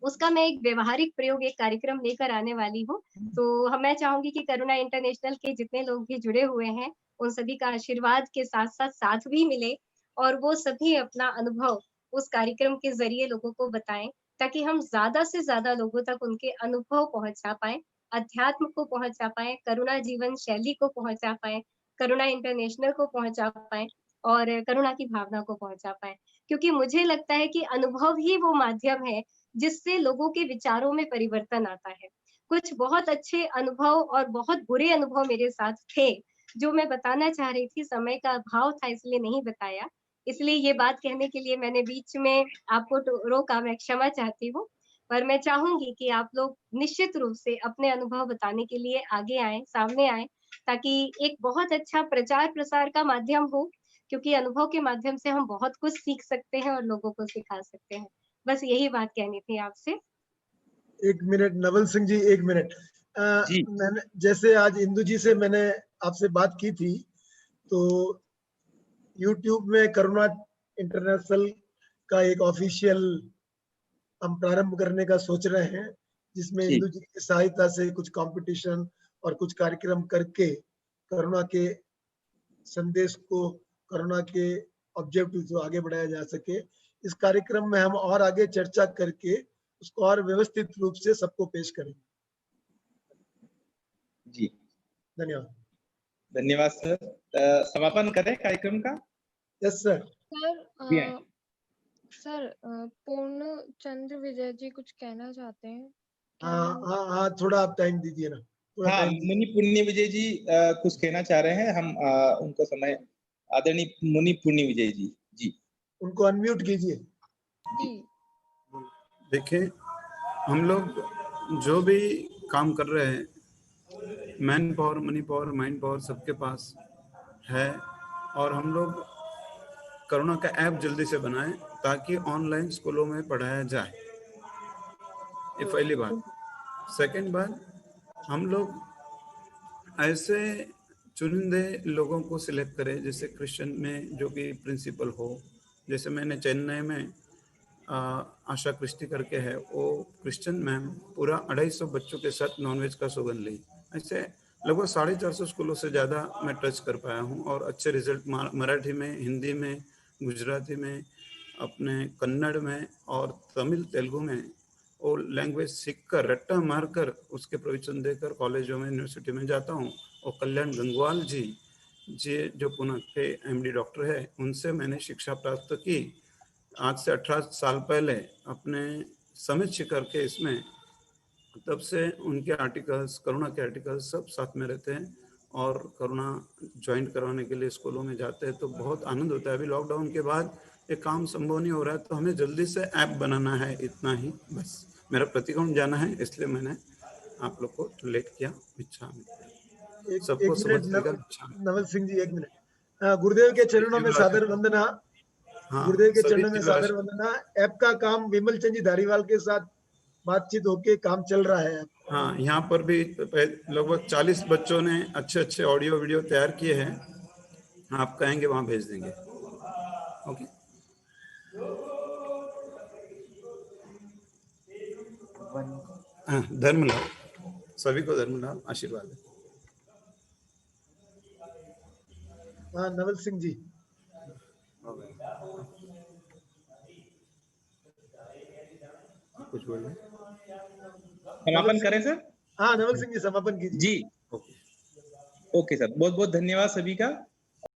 उसका मैं एक व्यावहारिक प्रयोग, एक कार्यक्रम लेकर आने वाली हूँ। तो मैं चाहूँगी कि करुणा इंटरनेशनल के जितने लोग भी जुड़े हुए हैं, उन सभी का आशीर्वाद के साथ-साथ साथ भी मिले और वो सभी अपना अनुभव उस कार्यक्रम के ज़रिए लोगों को बताएँ, ताकि हम ज़्यादा से ज़्यादा लोगों तक उनके अनुभव पहुँचा पाएँ, अध्यात्म को पहुँचा पाएँ, करुणा जीवन शैली को पहुँचा पाएँ, करुणा इंटरनेशनल को पहुँचा पाएँ और करुणा की भावना को पहुँचा पाएँ। क्योंकि मुझे लगता है कि अनुभव ही वो माध्यम है जिससे लोगों के विचारों में परिवर्तन आता है। कुछ बहुत अच्छे अनुभव और बहुत बुरे अनुभव मेरे साथ थे, जो मैं बताना चाह रही थी, समय का अभाव था इसलिए नहीं बताया। इसलिए ये बात कहने के लिए मैंने बीच में आपको रोका, मैं क्षमा चाहती हूँ। पर मैं चाहूँगी कि आप लोग निश्चित रूप से अपने अनुभव बताने के लिए आगे आएँ, सामने आएँ, ताकि एक बहुत अच्छा प्रचार-प्रसार का माध्यम हो, क्योंकि अनुभव के माध्यम से हम बहुत कुछ सीख सकते हैं और लोगों को सिखा सकते हैं। बस यही बात कहनी थी आपसे। 1 मिनट नवल सिंह जी, 1 मिनट। जी। मैंने जैसे आज इंदु जी से मैंने आपसे बात की थी, तो यूट्यूब में करुणा इंटरनेशनल का एक ऑफिशियल हम प्रारंभ करने का सोच रहे हैं, जिसमें जी। इंदु जी की सहायता से कुछ कंपटीशन और कुछ कार्यक्रम करके करुणा के संदेश को, करुणा के ऑब्जेक्टिव को आगे बढ़ाया जा सके। इस कार्यक्रम में हम और आगे चर्चा करके उसको और व्यवस्थित रूप से सबको पेश करेंगे। जी। धन्यवाद। धन्यवाद सर। समापन करें कार्यक्रम का? Yes sir. सर जी हाँ। सर पूर्ण चंद्र विजय जी कुछ कहना चाहते हैं क्या? हाँ मैंने हाँ हाँ, थोड़ा आप टाइम दीजिए ना, थोड़ा हाँ, टाइम दीजिए। मुनि पुण्य विजय जी कुछ कहना चाह रहे हैं। हम उनको समय, आदरणीय मुनि पुण्य विजय जी। जी। उनको अनम्यूट कीजिए। जी देखिए, हम लोग जो भी काम कर रहे हैं, man power, money power, mind power सबके पास है, और हम लोग करुणा का ऐप जल्दी से बनाएं ताकि ऑनलाइन स्कूलों में पढ़ाया जाए। ये पहली बात। सेकंड बात, हम लोग ऐसे चुनिंदे लोगों को सिलेक्ट करें, जैसे क्रिश्चियन में जो कि प्रिंसिपल हो। जैसे मैंने चेन्नई में आशा क्रिस्टी करके है, वो क्रिश्चियन मैम पूरा 250 बच्चों के साथ नॉनवेज का सौगंध ली। ऐसे लगभग 450 स्कूलों से ज़्यादा मैं टच कर पाया हूँ और अच्छे रिजल्ट मराठी में, हिंदी में, गुजराती में, अपने कन्नड़ में और तमिल तेलुगु में वो लैंग्वेज सीख कर, रट्टा मार कर, उसके प्रवचन देकर कॉलेजों में, यूनिवर्सिटी में जाता हूँ। और कल्याण गंगवाल जी जो पुणे के MD डॉक्टर है, उनसे मैंने शिक्षा प्राप्त की आज से 18 साल पहले अपने समित शिखर के इसमें। तब से उनके आर्टिकल्स, करुणा के आर्टिकल्स सब साथ में रहते हैं और करुणा ज्वाइन करवाने के लिए स्कूलों में जाते हैं, तो बहुत आनंद होता है। अभी लॉकडाउन के बाद ये काम संभव नहीं हो रहा है, तो हमें जल्दी से ऐप बनाना है, इतना ही बस। मेरा प्रतिकोण जाना है, इसलिए मैंने आप लोग को लेट किया। इच्छा सबको एक समझ मिनट लेगा। इच्छा नवल सिंह जी, 1 मिनट। गुरुदेव के चरणों में सादर वंदना। हाँ, गुरुदेव के सभी चरणों में जीव सादर वंदना। ऐप का काम विमल चंद जी धारीवाल के साथ बातचीत होके काम चल रहा है। हाँ, यहाँ पर भी लगभग 40 बच्चों ने अच्छे अच्छे ऑडियो वीडियो तैयार किए हैं। आप कहेंगे वहाँ भेज देंगे। ओके। हाँ, धर्म लाभ, सभी को धर्म लाभ, आशीर्वाद है। हाँ नवल सिंह जी। कुछ बोलिए। समापन करें सर? हाँ, नवल सिंह जी समापन कीजिए। जी, ओके सर, बहुत बहुत धन्यवाद सभी का।